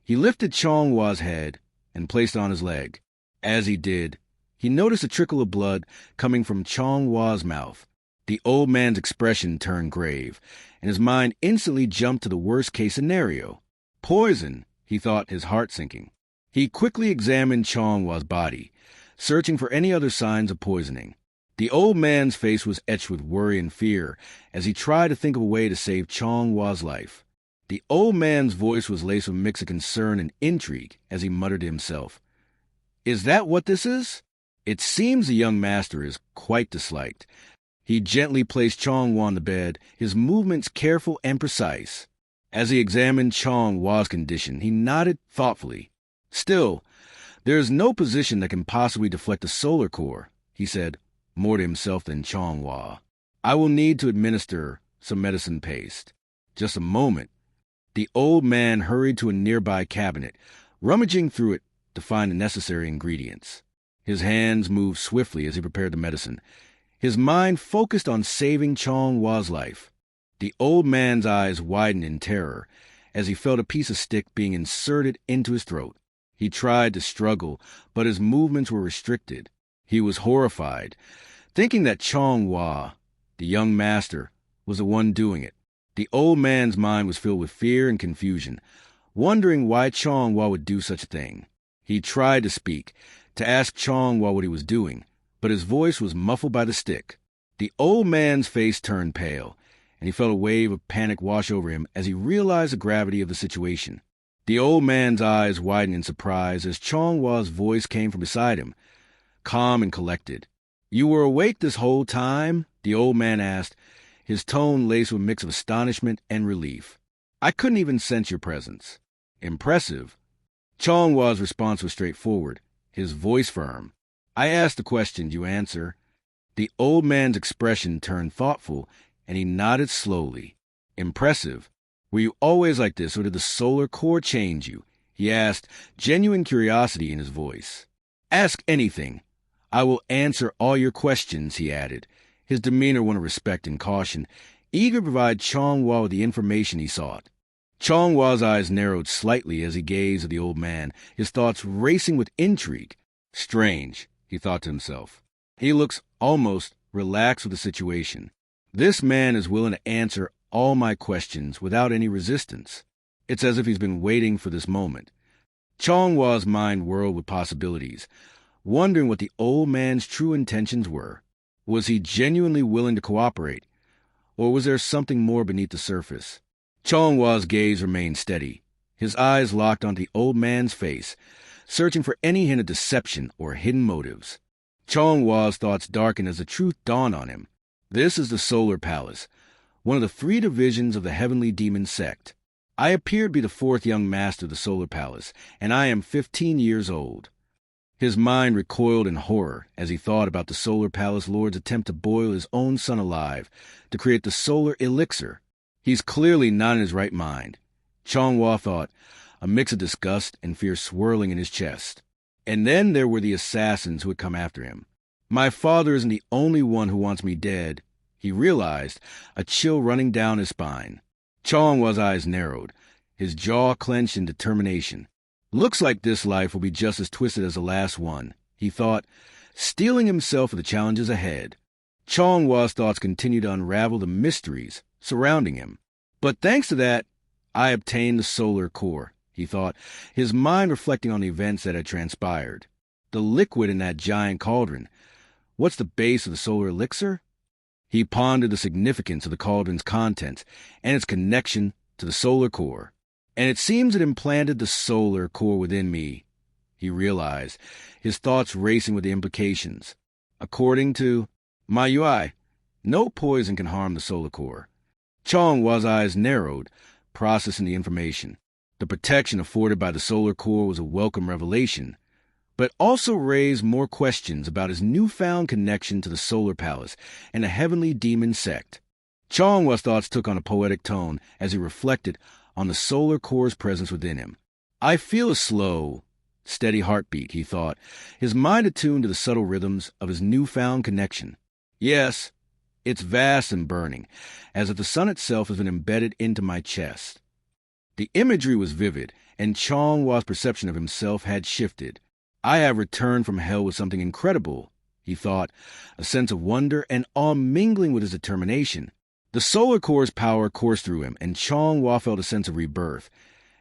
he lifted Chong-Hwa's head and placed it on his leg. As he did, he noticed a trickle of blood coming from Chong-Hwa's mouth. The old man's expression turned grave, and his mind instantly jumped to the worst-case scenario. Poison, he thought, his heart sinking. He quickly examined Chong-Hwa's body, searching for any other signs of poisoning. The old man's face was etched with worry and fear as he tried to think of a way to save Chong-Hwa's life. The old man's voice was laced with a mix of concern and intrigue as he muttered to himself, "Is that what this is?" It seems the young master is quite disliked. He gently placed Chong-Hwa on the bed, his movements careful and precise. As he examined Chong-Hwa's condition, he nodded thoughtfully. "Still, there is no position that can possibly deflect the solar core," he said, more to himself than Chong-Hwa. "I will need to administer some medicine paste." Just a moment. The old man hurried to a nearby cabinet, rummaging through it to find the necessary ingredients. His hands moved swiftly as he prepared the medicine, his mind focused on saving Chong-Hwa's life. The old man's eyes widened in terror as he felt a piece of stick being inserted into his throat. He tried to struggle, but his movements were restricted. He was horrified, thinking that Chong-Hwa, the young master, was the one doing it. The old man's mind was filled with fear and confusion, wondering why Chong-Hwa would do such a thing. He tried to speak, to ask Chong-Hwa what he was doing, but his voice was muffled by the stick. The old man's face turned pale, and he felt a wave of panic wash over him as he realized the gravity of the situation. The old man's eyes widened in surprise as Chong-Hwa's voice came from beside him, calm and collected. "You were awake this whole time?" the old man asked, his tone laced with a mix of astonishment and relief. "I couldn't even sense your presence." "Impressive." Chong-Hwa's response was straightforward, his voice firm. "I ask the questions, you answer." The old man's expression turned thoughtful, and he nodded slowly. "Impressive. Were you always like this, or did the solar core change you?" he asked, genuine curiosity in his voice. "Ask anything. I will answer all your questions," he added, his demeanor one of respect and caution, eager to provide Chong-Hwa with the information he sought. Chong-Hwa's eyes narrowed slightly as he gazed at the old man, his thoughts racing with intrigue. "Strange," he thought to himself. "He looks almost relaxed with the situation. This man is willing to answer all my questions without any resistance. It's as if he's been waiting for this moment." Chong-Hwa's mind whirled with possibilities. wondering what the old man's true intentions were. Was he genuinely willing to cooperate, or was there something more beneath the surface? Chonghwa's gaze remained steady, his eyes locked onto the old man's face, searching for any hint of deception or hidden motives. Chonghwa's thoughts darkened as the truth dawned on him. This is the Solar Palace, one of the 3 divisions of the Heavenly Demon Sect. I appear to be the 4th young master of the Solar Palace, and I am 15 years old. His mind recoiled in horror as he thought about the Solar Palace Lord's attempt to boil his own son alive to create the Solar Elixir. He's clearly not in his right mind, Chonghwa thought, a mix of disgust and fear swirling in his chest. And then there were the assassins who had come after him. My father isn't the only one who wants me dead, he realized, a chill running down his spine. Chonghwa's eyes narrowed, his jaw clenched in determination. Looks like this life will be just as twisted as the last one, he thought, steeling himself for the challenges ahead. Chonghwa's thoughts continued to unravel the mysteries surrounding him. But thanks to that, I obtained the solar core, he thought, his mind reflecting on the events that had transpired. The liquid in that giant cauldron. What's the base of the solar elixir? He pondered the significance of the cauldron's contents and its connection to the solar core. And it seems it implanted the solar core within me, he realized, his thoughts racing with the implications. According to Manhwa, no poison can harm the solar core. Chonghwa's eyes narrowed, processing the information. The protection afforded by the solar core was a welcome revelation, but also raised more questions about his newfound connection to the Solar Palace and the Heavenly Demon Sect. Chonghwa's thoughts took on a poetic tone as he reflected on the solar core's presence within him. I feel a slow, steady heartbeat, he thought, his mind attuned to the subtle rhythms of his newfound connection. Yes, it's vast and burning, as if the sun itself has been embedded into my chest. The imagery was vivid, and Chonghwa's perception of himself had shifted. I have returned from hell with something incredible, he thought, a sense of wonder and awe mingling with his determination. The solar core's power coursed through him, and Chonghwa felt a sense of rebirth,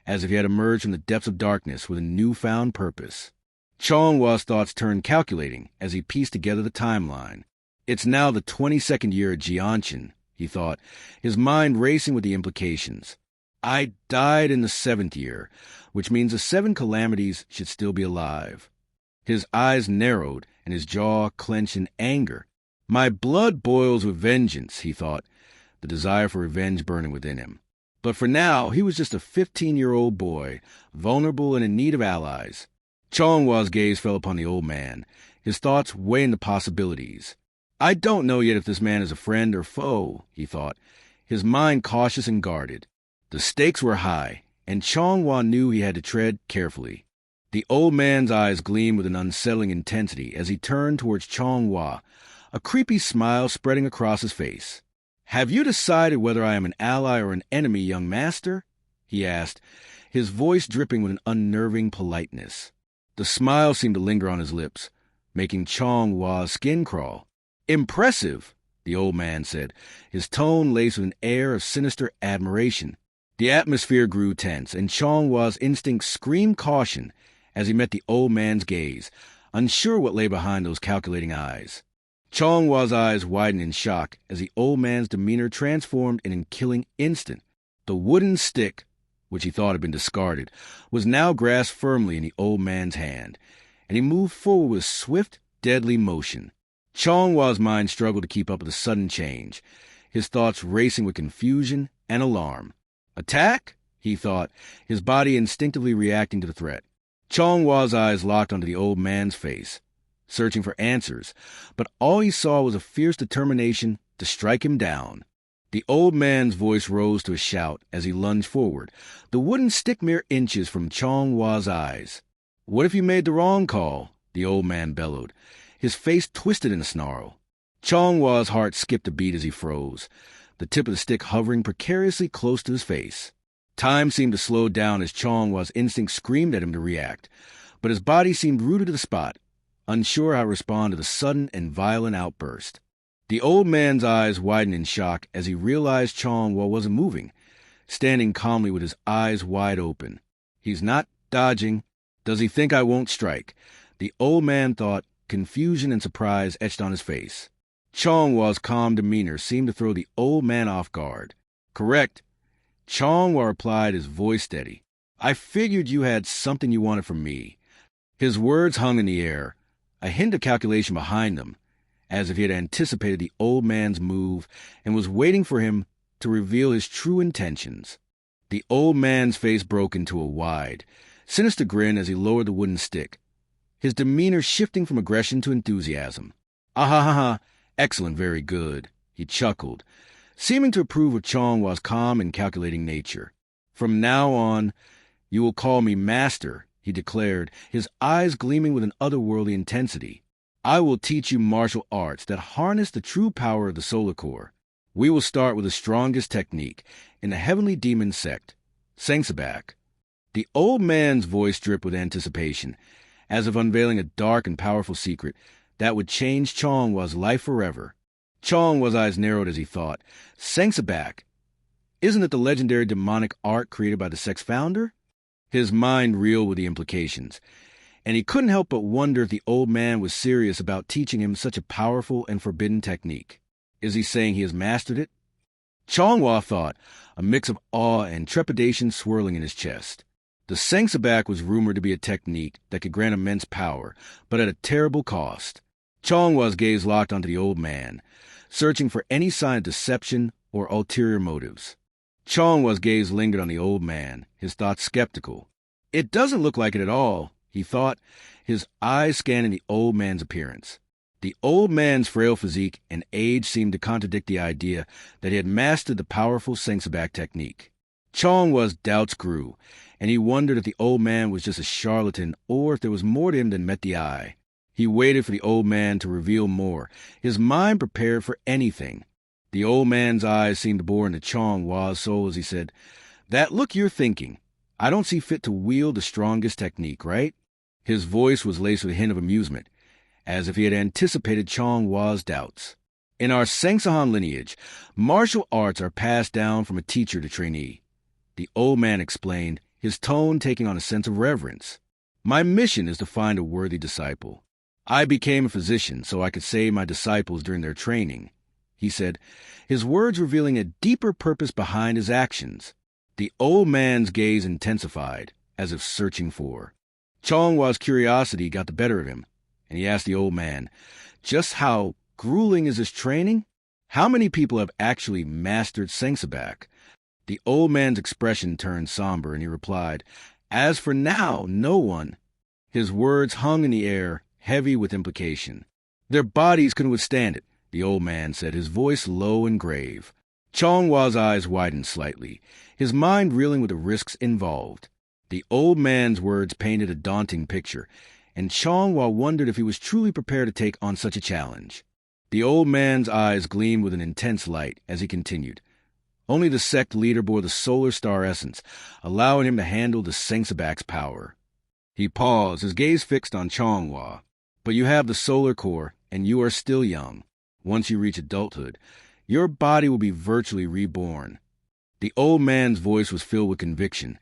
as if he had emerged from the depths of darkness with a newfound purpose. Chonghwa's thoughts turned calculating as he pieced together the timeline. It's now the 22nd year of Jianshin, he thought, his mind racing with the implications. I died in the 7th year, which means the 7 calamities should still be alive. His eyes narrowed and his jaw clenched in anger. My blood boils with vengeance, he thought, the desire for revenge burning within him. But for now, he was just a 15-year-old boy, vulnerable and in need of allies. Chonghwa's gaze fell upon the old man, his thoughts weighing the possibilities. I don't know yet if this man is a friend or foe, he thought, his mind cautious and guarded. The stakes were high, and Chonghwa knew he had to tread carefully. The old man's eyes gleamed with an unsettling intensity as he turned towards Chonghwa, a creepy smile spreading across his face. Have you decided whether I am an ally or an enemy, young master? He asked, his voice dripping with an unnerving politeness. The smile seemed to linger on his lips, making Chonghwa's skin crawl. Impressive, the old man said, his tone laced with an air of sinister admiration. The atmosphere grew tense, and Chonghwa's instincts screamed caution as he met the old man's gaze, unsure what lay behind those calculating eyes. Chonghwa's eyes widened in shock as the old man's demeanor transformed in a killing instant. The wooden stick, which he thought had been discarded, was now grasped firmly in the old man's hand, and he moved forward with swift, deadly motion. Chonghwa's mind struggled to keep up with the sudden change, his thoughts racing with confusion and alarm. Attack? He thought, his body instinctively reacting to the threat. Chonghwa's eyes locked onto the old man's face, searching for answers, but all he saw was a fierce determination to strike him down. The old man's voice rose to a shout as he lunged forward, the wooden stick mere inches from Chonghwa's eyes. What if you made the wrong call? The old man bellowed, his face twisted in a snarl. Chonghwa's heart skipped a beat as he froze, the tip of the stick hovering precariously close to his face. Time seemed to slow down as Chonghwa's instinct screamed at him to react, but his body seemed rooted to the spot, unsure how to respond to the sudden and violent outburst. The old man's eyes widened in shock as he realized Chonghwa wasn't moving, standing calmly with his eyes wide open. He's not dodging. Does he think I won't strike? The old man thought, confusion and surprise etched on his face. Chonghwa's calm demeanor seemed to throw the old man off guard. "Correct." Chonghwa replied, his voice steady. "I figured you had something you wanted from me." His words hung in the air, a hint of calculation behind them, as if he had anticipated the old man's move and was waiting for him to reveal his true intentions. The old man's face broke into a wide, sinister grin as he lowered the wooden stick, his demeanor shifting from aggression to enthusiasm. "Ah ha ha ha, excellent, very good," he chuckled, seeming to approve of Chonghwa's calm and calculating nature. "From now on, you will call me Master," he declared, his eyes gleaming with an otherworldly intensity. "I will teach you martial arts that harness the true power of the solar core. We will start with the strongest technique in the heavenly demon sect, Sengsabak." The old man's voice dripped with anticipation, as if unveiling a dark and powerful secret that would change Chonghwa's life forever. Chonghwa's eyes narrowed as he thought, "Sengsabak? Isn't it the legendary demonic art created by the sect's founder?" His mind reeled with the implications, and he couldn't help but wonder if the old man was serious about teaching him such a powerful and forbidden technique. Is he saying he has mastered it? Chonghwa thought, a mix of awe and trepidation swirling in his chest. The Sengsabak was rumored to be a technique that could grant immense power, but at a terrible cost. Chonghwa's gaze locked onto the old man, searching for any sign of deception or ulterior motives. Chonghwa's gaze lingered on the old man, his thoughts skeptical. "It doesn't look like it at all," he thought, his eyes scanning the old man's appearance. The old man's frail physique and age seemed to contradict the idea that he had mastered the powerful Sengsabak technique. Chonghwa's doubts grew, and he wondered if the old man was just a charlatan or if there was more to him than met the eye. He waited for the old man to reveal more, his mind prepared for anything. The old man's eyes seemed to bore into Chonghwa's soul as he said, "That look you're thinking. I don't see fit to wield the strongest technique, right?" His voice was laced with a hint of amusement, as if he had anticipated Chonghwa's doubts. "In our Sengsahan lineage, martial arts are passed down from a teacher to trainee," the old man explained, his tone taking on a sense of reverence. "My mission is to find a worthy disciple. I became a physician so I could save my disciples during their training," he said, his words revealing a deeper purpose behind his actions. The old man's gaze intensified, as if searching for. Chonghwa's curiosity got the better of him, and he asked the old man, "Just how grueling is this training? How many people have actually mastered Sengsabak?" The old man's expression turned somber, and he replied, "As for now, no one." His words hung in the air, heavy with implication. "Their bodies couldn't withstand it," the old man said, his voice low and grave. Chonghwa's eyes widened slightly, his mind reeling with the risks involved. The old man's words painted a daunting picture, and Chonghwa wondered if he was truly prepared to take on such a challenge. The old man's eyes gleamed with an intense light as he continued. Only the sect leader bore the solar star essence, allowing him to handle the Sengsabak's power. He paused, his gaze fixed on Chonghwa. "But you have the solar core, and you are still young. Once you reach adulthood, your body will be virtually reborn." The old man's voice was filled with conviction,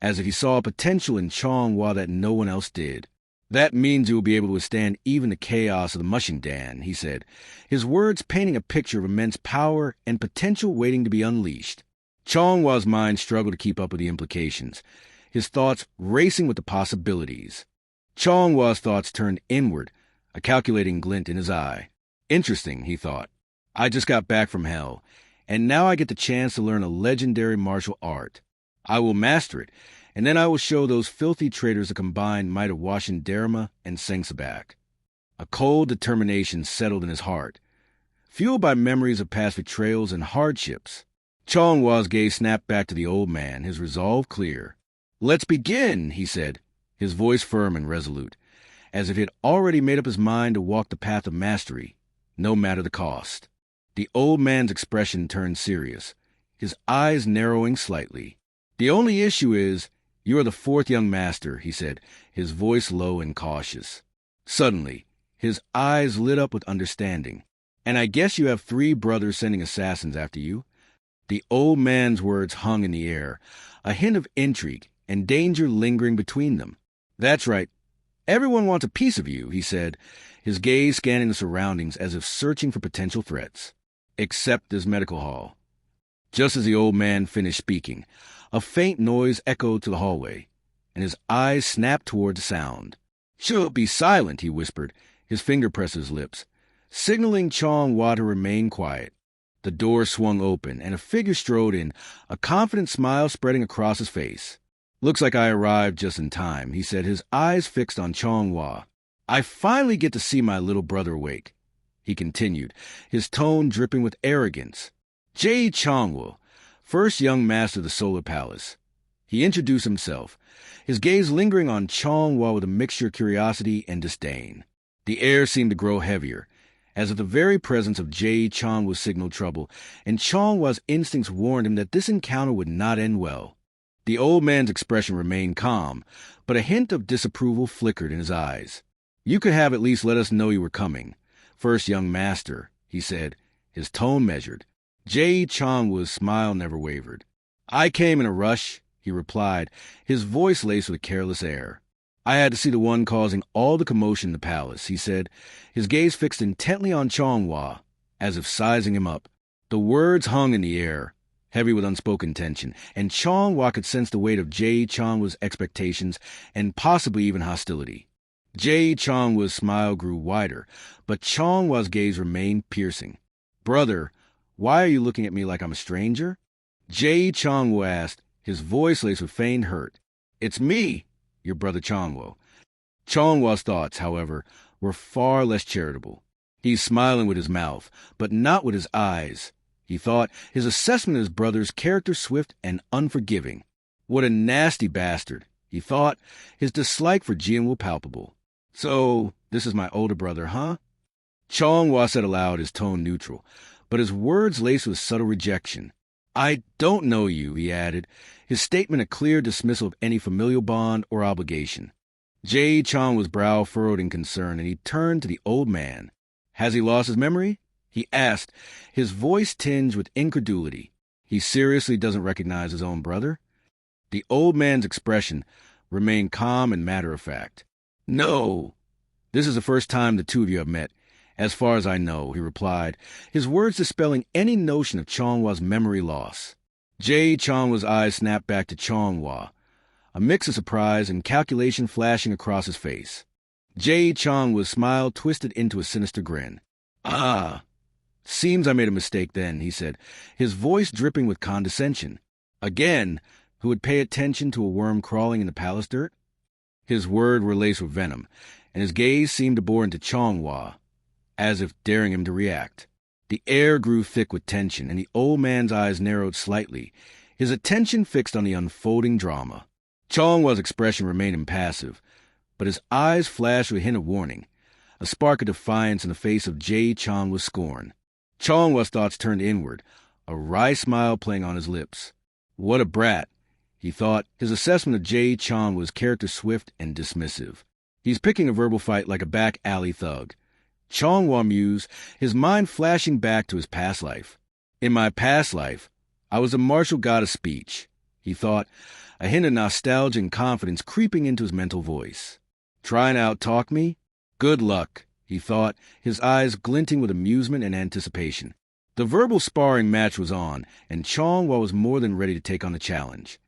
as if he saw a potential in Chonghwa that no one else did. "That means you will be able to withstand even the chaos of the Mushindan," he said, his words painting a picture of immense power and potential waiting to be unleashed. Chonghwa's mind struggled to keep up with the implications, his thoughts racing with the possibilities. Chonghwa's thoughts turned inward, a calculating glint in his eye. "Interesting," he thought. "I just got back from hell, and now I get the chance to learn a legendary martial art. I will master it, and then I will show those filthy traitors the combined might of Washinderma and Sengsabak." A cold determination settled in his heart, fueled by memories of past betrayals and hardships. Chonghwa's gaze snapped back to the old man, his resolve clear. "Let's begin," he said, his voice firm and resolute, as if he had already made up his mind to walk the path of mastery, no matter the cost. The old man's expression turned serious, his eyes narrowing slightly. "The only issue is, you are the fourth young master," he said, his voice low and cautious. Suddenly, his eyes lit up with understanding. "And I guess you have 3 brothers sending assassins after you?" The old man's words hung in the air, a hint of intrigue and danger lingering between them. "That's right. Everyone wants a piece of you, he said, his gaze scanning the surroundings as if searching for potential threats. Except this medical hall. Just as the old man finished speaking, a faint noise echoed to the hallway, and his eyes snapped toward the sound. "She'll be silent," he whispered, his finger pressed his lips, signaling Chong-Hwa to remain quiet. The door swung open, and a figure strode in, a confident smile spreading across his face. "Looks like I arrived just in time," he said, his eyes fixed on Chong-Hwa. "I finally get to see my little brother awake," he continued, his tone dripping with arrogance. "Jay Chong-Hwa, first young master of the Solar Palace." He introduced himself, his gaze lingering on Chong-Hwa with a mixture of curiosity and disdain. The air seemed to grow heavier, as if the very presence of Jay Chong-Hwa signaled trouble, and Chong-Hwa's instincts warned him that this encounter would not end well. The old man's expression remained calm, but a hint of disapproval flickered in his eyes. "You could have at least let us know you were coming, first young master," he said, his tone measured. Jay Chong-Hwa's smile never wavered. "I came in a rush," he replied, his voice laced with a careless air. "I had to see the one causing all the commotion in the palace," he said, his gaze fixed intently on Chong-Hwa, as if sizing him up. The words hung in the air, heavy with unspoken tension, and Chong-Hwa could sense the weight of Jay Chong-Hwa's expectations and possibly even hostility. Jay Chong-Hwa's smile grew wider, but Chong-Hwa's gaze remained piercing. "Brother, why are you looking at me like I'm a stranger?" Jay Chong-Hwa asked, his voice laced with feigned hurt. "It's me, your brother Chong-Hwa." Chong-Hwa's thoughts, however, were far less charitable. He's smiling with his mouth, but not with his eyes. He thought, his assessment of his brother's character swift and unforgiving. What a nasty bastard, he thought, his dislike for Jian palpable. "So, this is my older brother, huh?" Chong-Hwa said aloud, his tone neutral, but his words laced with subtle rejection. "I don't know you," he added, his statement a clear dismissal of any familial bond or obligation. Jay Chong-Hwa's brow furrowed in concern, and he turned to the old man. "Has he lost his memory?" he asked, his voice tinged with incredulity. "He seriously doesn't recognize his own brother?" The old man's expression remained calm and matter-of-fact. "No. This is the first time the two of you have met, as far as I know," he replied, his words dispelling any notion of Chong-Hwa's memory loss. Jay Chong-Hwa's eyes snapped back to Chong-Hwa, a mix of surprise and calculation flashing across his face. Jay Chong-Hwa's smile twisted into a sinister grin. "Ah, seems I made a mistake then," he said, his voice dripping with condescension. "Again, who would pay attention to a worm crawling in the palace dirt?" His words were laced with venom, and his gaze seemed to bore into Chong-Hwa, as if daring him to react. The air grew thick with tension, and the old man's eyes narrowed slightly, his attention fixed on the unfolding drama. Chong-Hwa's expression remained impassive, but his eyes flashed with a hint of warning, a spark of defiance in the face of Jay Chong-Hwa's scorn. Chong-Hwa's thoughts turned inward, a wry smile playing on his lips. "What a brat," he thought, his assessment of Jay Chong-Hwa's character swift and dismissive. "He's picking a verbal fight like a back-alley thug." Chong-Hwa mused, his mind flashing back to his past life. "In my past life, I was a martial god of speech," he thought, a hint of nostalgia and confidence creeping into his mental voice. "Trying to out-talk me? Good luck," he thought, his eyes glinting with amusement and anticipation. The verbal sparring match was on, and Chong-Hwa was more than ready to take on the challenge.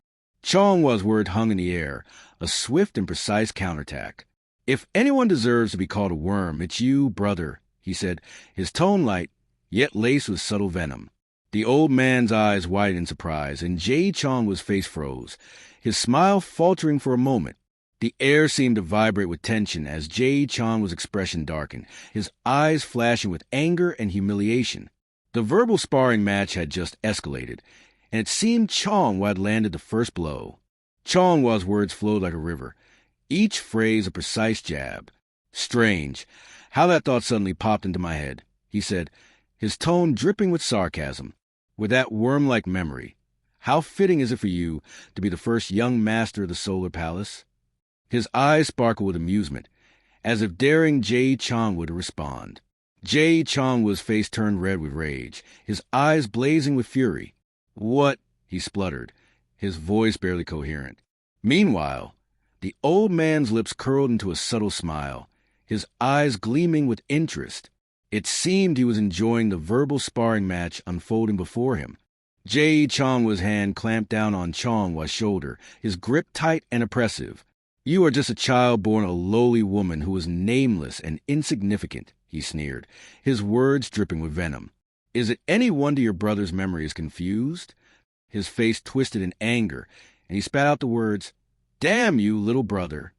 Chong-Hwa's word hung in the air, a swift and precise counterattack. "If anyone deserves to be called a worm, it's you, brother," he said, his tone light, yet laced with subtle venom. The old man's eyes widened in surprise, and Jay Chong-Hwa's face froze, his smile faltering for a moment. The air seemed to vibrate with tension as Jay Chong-Hwa's expression darkened, his eyes flashing with anger and humiliation. The verbal sparring match had just escalated, and it seemed Chong-Hwa had landed the first blow. Chong-Hwa's words flowed like a river, each phrase a precise jab. "Strange, how that thought suddenly popped into my head," he said, his tone dripping with sarcasm. "With that worm-like memory, how fitting is it for you to be the first young master of the Solar Palace?" His eyes sparkled with amusement, as if daring Jay Chong-Hwa to respond. Jay Chong-Hwa's face turned red with rage, his eyes blazing with fury. "What?" he spluttered, his voice barely coherent. Meanwhile, The old man's lips curled into a subtle smile, his eyes gleaming with interest. It seemed he was enjoying the verbal sparring match unfolding before him. Chongwa's hand clamped down on Chongwa's shoulder, his grip tight and oppressive. "You are just a child born a lowly woman who is nameless and insignificant," he sneered, his words dripping with venom. "Is it any wonder your brother's memory is confused?" His face twisted in anger, and he spat out the words, "Damn you, little brother."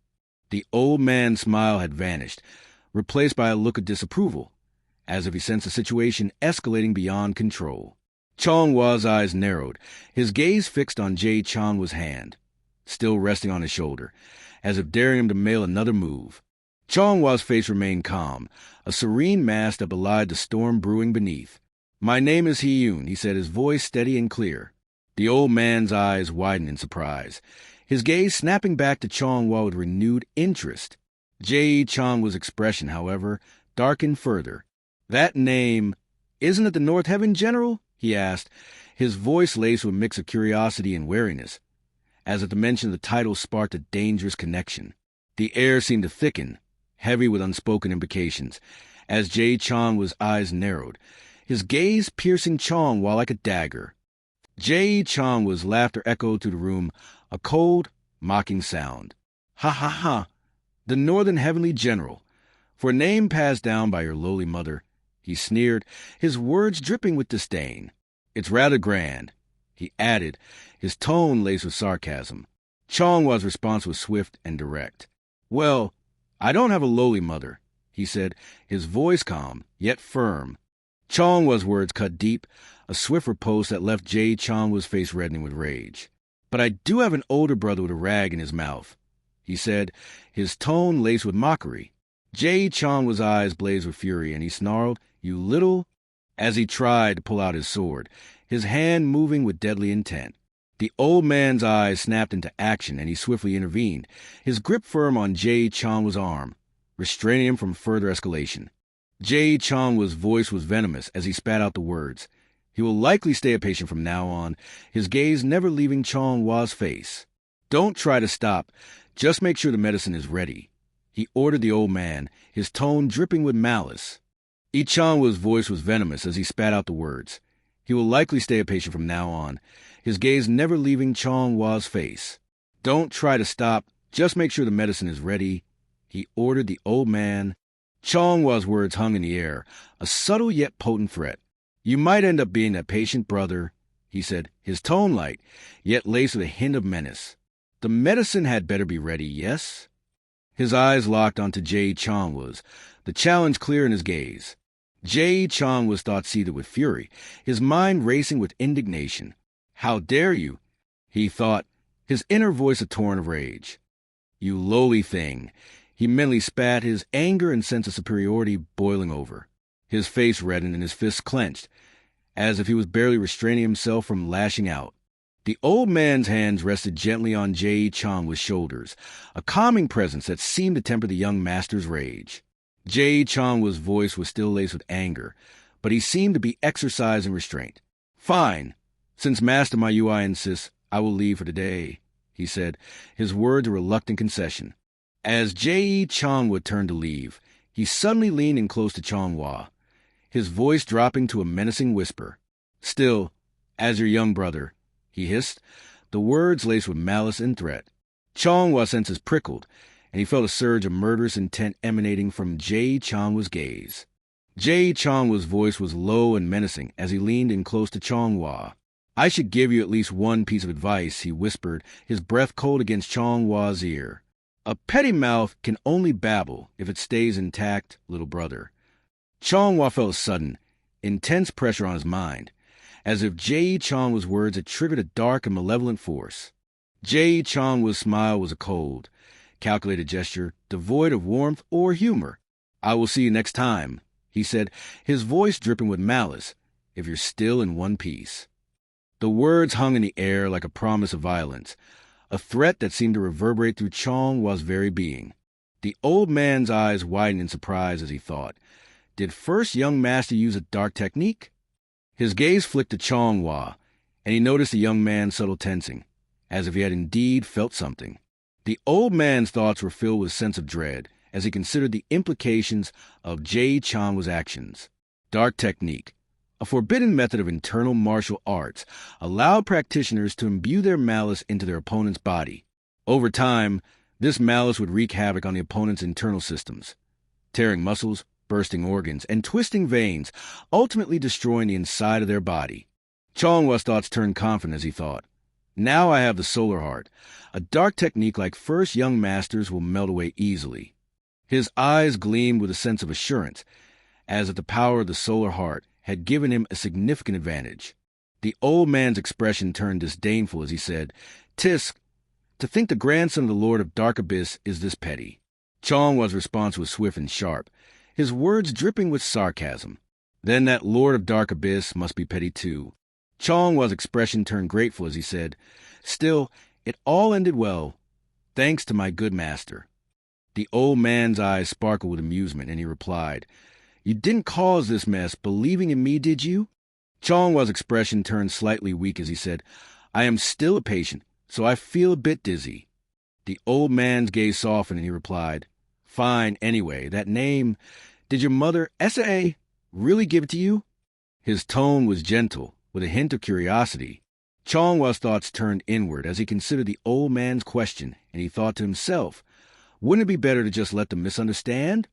The old man's smile had vanished, replaced by a look of disapproval, as if he sensed the situation escalating beyond control. Chongwa's eyes narrowed, his gaze fixed on Chongwa's hand, still resting on his shoulder, as if daring him to mail another move. Chongwa's face remained calm, a serene mask that belied the storm brewing beneath. "My name is Hiyun," he said, his voice steady and clear. The old man's eyes widened in surprise, his gaze snapping back to Chongwa with renewed interest. Chongwa's expression, however, darkened further. "That name, isn't it the North Heaven General?" he asked, his voice laced with a mix of curiosity and wariness, as if the mention of the title sparked a dangerous connection. The air seemed to thicken, heavy with unspoken implications, as Chongwa's eyes narrowed, his gaze piercing Chongwa like a dagger. Chongwa's laughter echoed through the room, a cold, mocking sound. "Ha ha ha! The Northern Heavenly General, for a name passed down by your lowly mother," he sneered, his words dripping with disdain. "It's rather grand," he added, his tone laced with sarcasm. Chongwa's response was swift and direct. "Well, I don't have a lowly mother," he said, his voice calm, yet firm. Chongwa's words cut deep, a swift riposte that left Chongwa's face reddening with rage. "But I do have an older brother with a rag in his mouth," he said, his tone laced with mockery. Chongwa's eyes blazed with fury, and he snarled, "You little—" as he tried to pull out his sword, his hand moving with deadly intent. The old man's eyes snapped into action, and he swiftly intervened, his grip firm on Chongwa's arm, restraining him from further escalation. Chongwa's voice was venomous as he spat out the words. He will likely stay a patient from now on, his gaze never leaving Chongwa's face. "Don't try to stop. Just make sure the medicine is ready," he ordered the old man, his tone dripping with malice. Chongwa's voice was venomous as he spat out the words. He will likely stay a patient from now on, his gaze never leaving Chongwa's face. "Don't try to stop. Just make sure the medicine is ready," he ordered the old man. Chongwa's words hung in the air, a subtle yet potent threat. "You might end up being that patient, brother," he said, his tone light, yet laced with a hint of menace. "The medicine had better be ready, yes?" His eyes locked onto Chongwa's, the challenge clear in his gaze. Chongwa's thoughts seethed with fury, his mind racing with indignation. "How dare you?" he thought, his inner voice a torrent of rage. "You lowly thing!" He mentally spat, his anger and sense of superiority boiling over. His face reddened and his fists clenched, as if he was barely restraining himself from lashing out. The old man's hands rested gently on Chongwa's shoulders, a calming presence that seemed to temper the young master's rage. Chongwa's voice was still laced with anger, but he seemed to be exercising restraint. "Fine. Since Master Manhwa insists, I will leave for the day," he said, his words a reluctant concession. As Chongwa turned to leave, he suddenly leaned in close to Chongwa, his voice dropping to a menacing whisper. "Still, as your young brother," he hissed, the words laced with malice and threat. Chongwa's senses prickled, and he felt a surge of murderous intent emanating from Chongwa's gaze. Chongwa's voice was low and menacing as he leaned in close to Chongwa. "I should give you at least one piece of advice," he whispered, his breath cold against Chongwa's ear. "A petty mouth can only babble if it stays intact, little brother." Chongwa felt a sudden, intense pressure on his mind, as if Chongwa's words had triggered a dark and malevolent force. Chongwa's smile was a cold, calculated gesture, devoid of warmth or humor. "I will see you next time," he said, his voice dripping with malice, "if you're still in one piece." The words hung in the air like a promise of violence, a threat that seemed to reverberate through Chongwa's very being. The old man's eyes widened in surprise as he thought, did first young master use a dark technique? His gaze flicked to Chongwa, and he noticed the young man's subtle tensing, as if he had indeed felt something. The old man's thoughts were filled with a sense of dread as he considered the implications of Jie Chanwa's actions. Dark technique, a forbidden method of internal martial arts, allowed practitioners to imbue their malice into their opponent's body. Over time, this malice would wreak havoc on the opponent's internal systems, tearing muscles, bursting organs, and twisting veins, ultimately destroying the inside of their body. Chanwa's thoughts turned confident as he thought, "Now I have the solar heart. A dark technique like first young masters will melt away easily." His eyes gleamed with a sense of assurance, as if the power of the solar heart had given him a significant advantage. The old man's expression turned disdainful as he said, "Tisk, to think the grandson of the Lord of Dark Abyss is this petty." Chanwa's response was swift and sharp, his words dripping with sarcasm. Then that Lord of Dark Abyss must be petty too. Chanwa's expression turned grateful as he said, "Still, it all ended well, thanks to my good master." The old man's eyes sparkled with amusement, and he replied, "You didn't cause this mess believing in me, did you?" Chanwa's expression turned slightly weak as he said, "I am still a patient, so I feel a bit dizzy." The old man's gaze softened, and he replied, "Fine, anyway, that name, did your mother, S.A., really give it to you?" His tone was gentle, with a hint of curiosity. Chanwa's thoughts turned inward as he considered the old man's question, and he thought to himself, wouldn't it be better to just let them misunderstand?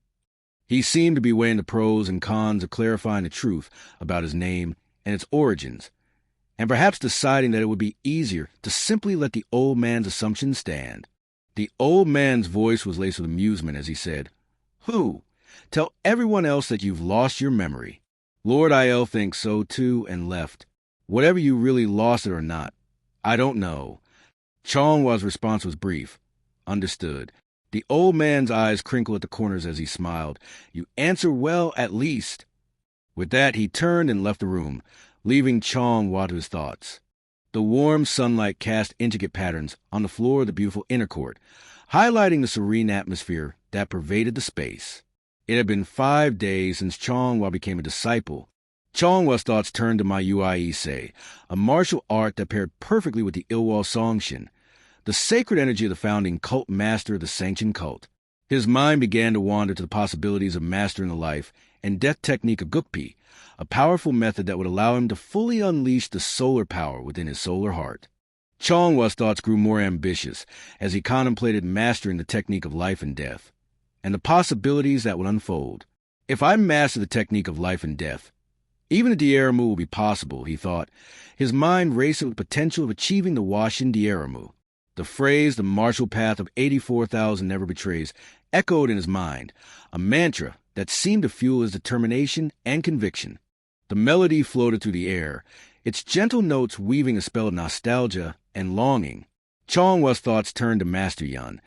He seemed to be weighing the pros and cons of clarifying the truth about his name and its origins, and perhaps deciding that it would be easier to simply let the old man's assumptions stand. The old man's voice was laced with amusement as he said, "Who? Tell everyone else that you've lost your memory. Lord Yahello thinks so too and left. Whatever you really lost it or not, I don't know." Chanwa's response was brief. "Understood." The old man's eyes crinkled at the corners as he smiled. "You answer well, at least." With that, he turned and left the room, leaving Chanwa to his thoughts. The warm sunlight cast intricate patterns on the floor of the beautiful inner court, highlighting the serene atmosphere that pervaded the space. It had been 5 days since Chanwa became a disciple. Chanwa's thoughts turned to manhwa, a martial art that paired perfectly with the Ilwal Songshin, the sacred energy of the founding cult master of the sanctioned cult. His mind began to wander to the possibilities of mastering the life and death technique of Gukpi, a powerful method that would allow him to fully unleash the solar power within his solar heart. Chanwa's thoughts grew more ambitious as he contemplated mastering the technique of life and death, and the possibilities that would unfold. If I master the technique of life and death, even a Dieramu will be possible, he thought, his mind racing with the potential of achieving the Washin Dieramu. The phrase, "the martial path of 84,000 never betrays," echoed in his mind, a mantra that seemed to fuel his determination and conviction. The melody floated through the air, its gentle notes weaving a spell of nostalgia and longing. Chanwa's thoughts turned to Master Yan,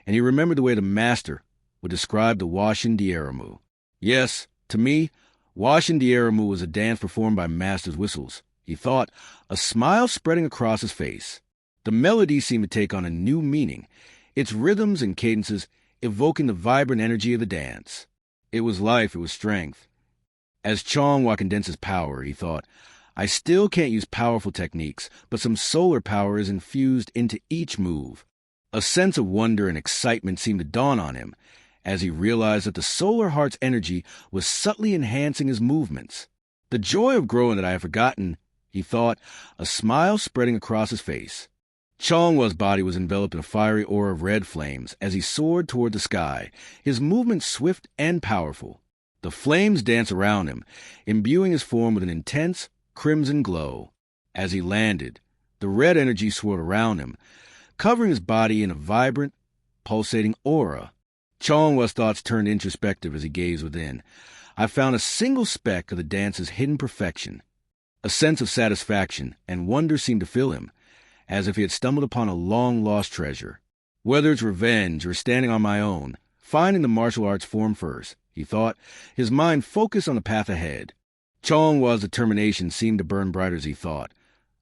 and he remembered the way the master would describe the Washin Dieramu. Yes, to me, Washin Dieramu was a dance performed by masters' whistles, he thought, a smile spreading across his face. The melody seemed to take on a new meaning, its rhythms and cadences evoking the vibrant energy of the dance. It was life, it was strength. As Chanwa condensed his power, he thought, I still can't use powerful techniques, but some solar power is infused into each move. A sense of wonder and excitement seemed to dawn on him as he realized that the solar heart's energy was subtly enhancing his movements. The joy of growing that I had forgotten, he thought, a smile spreading across his face. Chanwa's body was enveloped in a fiery aura of red flames as he soared toward the sky, his movements swift and powerful. The flames danced around him, imbuing his form with an intense, crimson glow. As he landed, the red energy swirled around him, covering his body in a vibrant, pulsating aura. Chanwa's thoughts turned introspective as he gazed within. I found a single speck of the dance's hidden perfection. A sense of satisfaction and wonder seemed to fill him, as if he had stumbled upon a long-lost treasure. Whether it's revenge or standing on my own, finding the martial arts form first, he thought, his mind focused on the path ahead. Chanwa's determination seemed to burn brighter as he thought.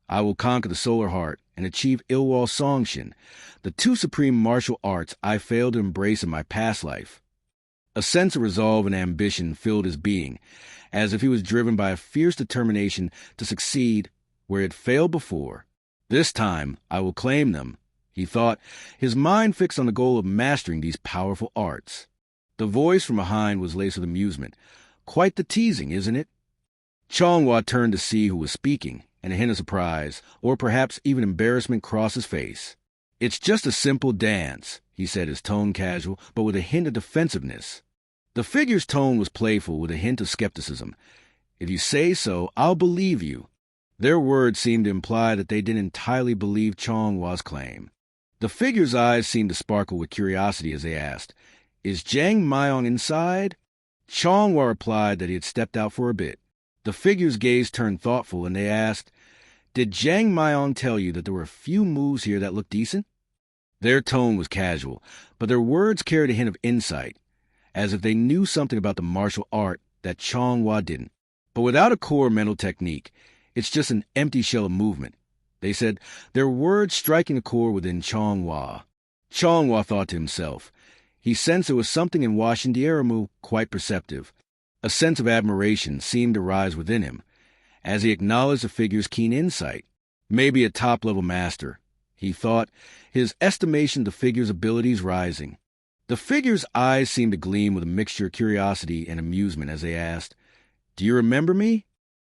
I will conquer the solar heart and achieve Ilwal Songshin, the two supreme martial arts I failed to embrace in my past life. A sense of resolve and ambition filled his being, as if he was driven by a fierce determination to succeed where it failed before. This time I will claim them, he thought, his mind fixed on the goal of mastering these powerful arts. The voice from behind was laced with amusement. Quite the teasing, isn't it? Chonghua turned to see who was speaking, and a hint of surprise, or perhaps even embarrassment, crossed his face. It's just a simple dance, he said, his tone casual, but with a hint of defensiveness. The figure's tone was playful, with a hint of skepticism. If you say so, I'll believe you. Their words seemed to imply that they didn't entirely believe Chonghua's claim. The figure's eyes seemed to sparkle with curiosity as they asked, "Is Jiang Mayong inside?" Chonghua replied that he had stepped out for a bit. The figure's gaze turned thoughtful, and they asked, "Did Jiang Mayong tell you that there were a few moves here that looked decent?" Their tone was casual, but their words carried a hint of insight, as if they knew something about the martial art that Chonghua didn't. But without a core mental technique, it's just an empty shell of movement, they said, their words striking a chord within Chonghua. Chonghua thought to himself. He sensed there was something in Washindieramu quite perceptive. A sense of admiration seemed to rise within him, as he acknowledged the figure's keen insight. Maybe a top-level master, he thought, his estimation of the figure's abilities rising. The figure's eyes seemed to gleam with a mixture of curiosity and amusement as they asked, "Do you remember me?"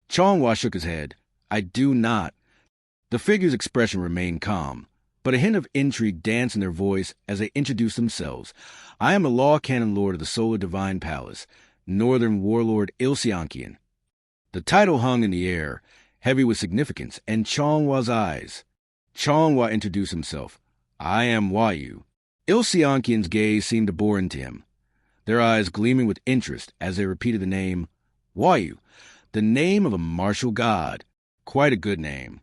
Chonghua shook his head. "I do not." The figure's expression remained calm, but a hint of intrigue danced in their voice as they introduced themselves. "I am the Law Canon Lord of the Solar Divine Palace, Northern Warlord Ilseonkian." The title hung in the air, heavy with significance, and Chonghua's eyes. Chonghua introduced himself. "I am Wayu." Ilseonkian's gaze seemed to bore into him, their eyes gleaming with interest as they repeated the name, Wayu, the name of a martial god. Quite a good name.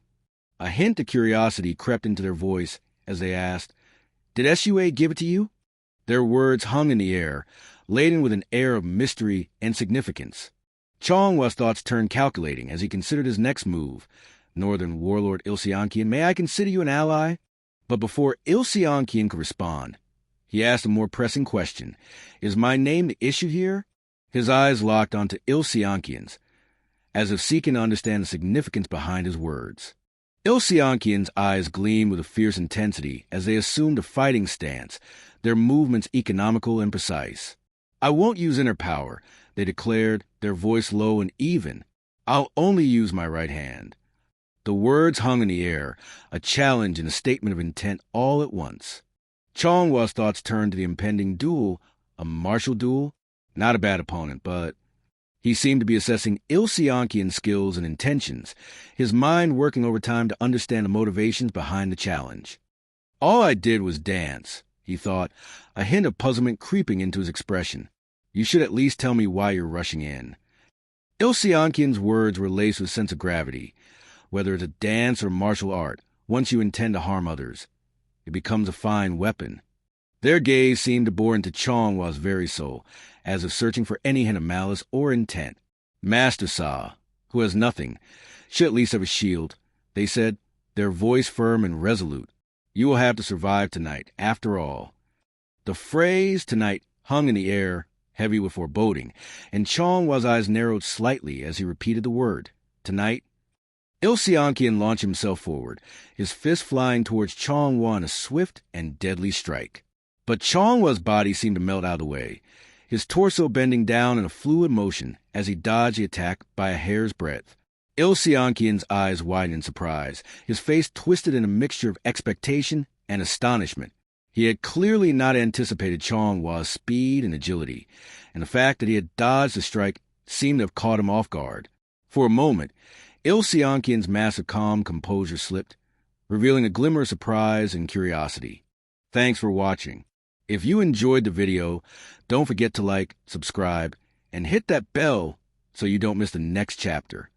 A hint of curiosity crept into their voice as they asked, "Did Sua give it to you?" Their words hung in the air, laden with an air of mystery and significance. Chonghua's thoughts turned calculating as he considered his next move. "Northern Warlord Ilseonkian, may I consider you an ally?" But before Ilseonkian could respond, he asked a more pressing question. "Is my name the issue here?" His eyes locked onto Ilseonkian's, as if seeking to understand the significance behind his words. Ilseonkian's eyes gleamed with a fierce intensity as they assumed a fighting stance, their movements economical and precise. "I won't use inner power," they declared, their voice low and even. "I'll only use my right hand." The words hung in the air, a challenge and a statement of intent all at once. Chonghua's thoughts turned to the impending duel, a martial duel. Not a bad opponent, but he seemed to be assessing Ilseonkian's skills and intentions, his mind working overtime to understand the motivations behind the challenge. "All I did was dance," he thought, a hint of puzzlement creeping into his expression. "You should at least tell me why you're rushing in." Ilseonkian's words were laced with a sense of gravity. Whether it's a dance or martial art, once you intend to harm others, it becomes a fine weapon. Their gaze seemed to bore into Chonghua's very soul, as if searching for any hint of malice or intent. "Master Sa, who has nothing, should at least have a shield," they said, their voice firm and resolute. "You will have to survive tonight, after all." The phrase "tonight" hung in the air, heavy with foreboding, and Chonghua's eyes narrowed slightly as he repeated the word, "tonight." Ilseonkian launched himself forward, his fist flying towards Chonghua in a swift and deadly strike. But Chonghua's body seemed to melt out of the way, his torso bending down in a fluid motion as he dodged the attack by a hair's breadth. Ilseonkian's eyes widened in surprise, his face twisted in a mixture of expectation and astonishment. He had clearly not anticipated Chonghua's speed and agility, and the fact that he had dodged the strike seemed to have caught him off guard. For a moment, Ilseonkian's massive calm composure slipped, revealing a glimmer of surprise and curiosity. Thanks for watching. If you enjoyed the video, don't forget to like, subscribe, and hit that bell so you don't miss the next chapter.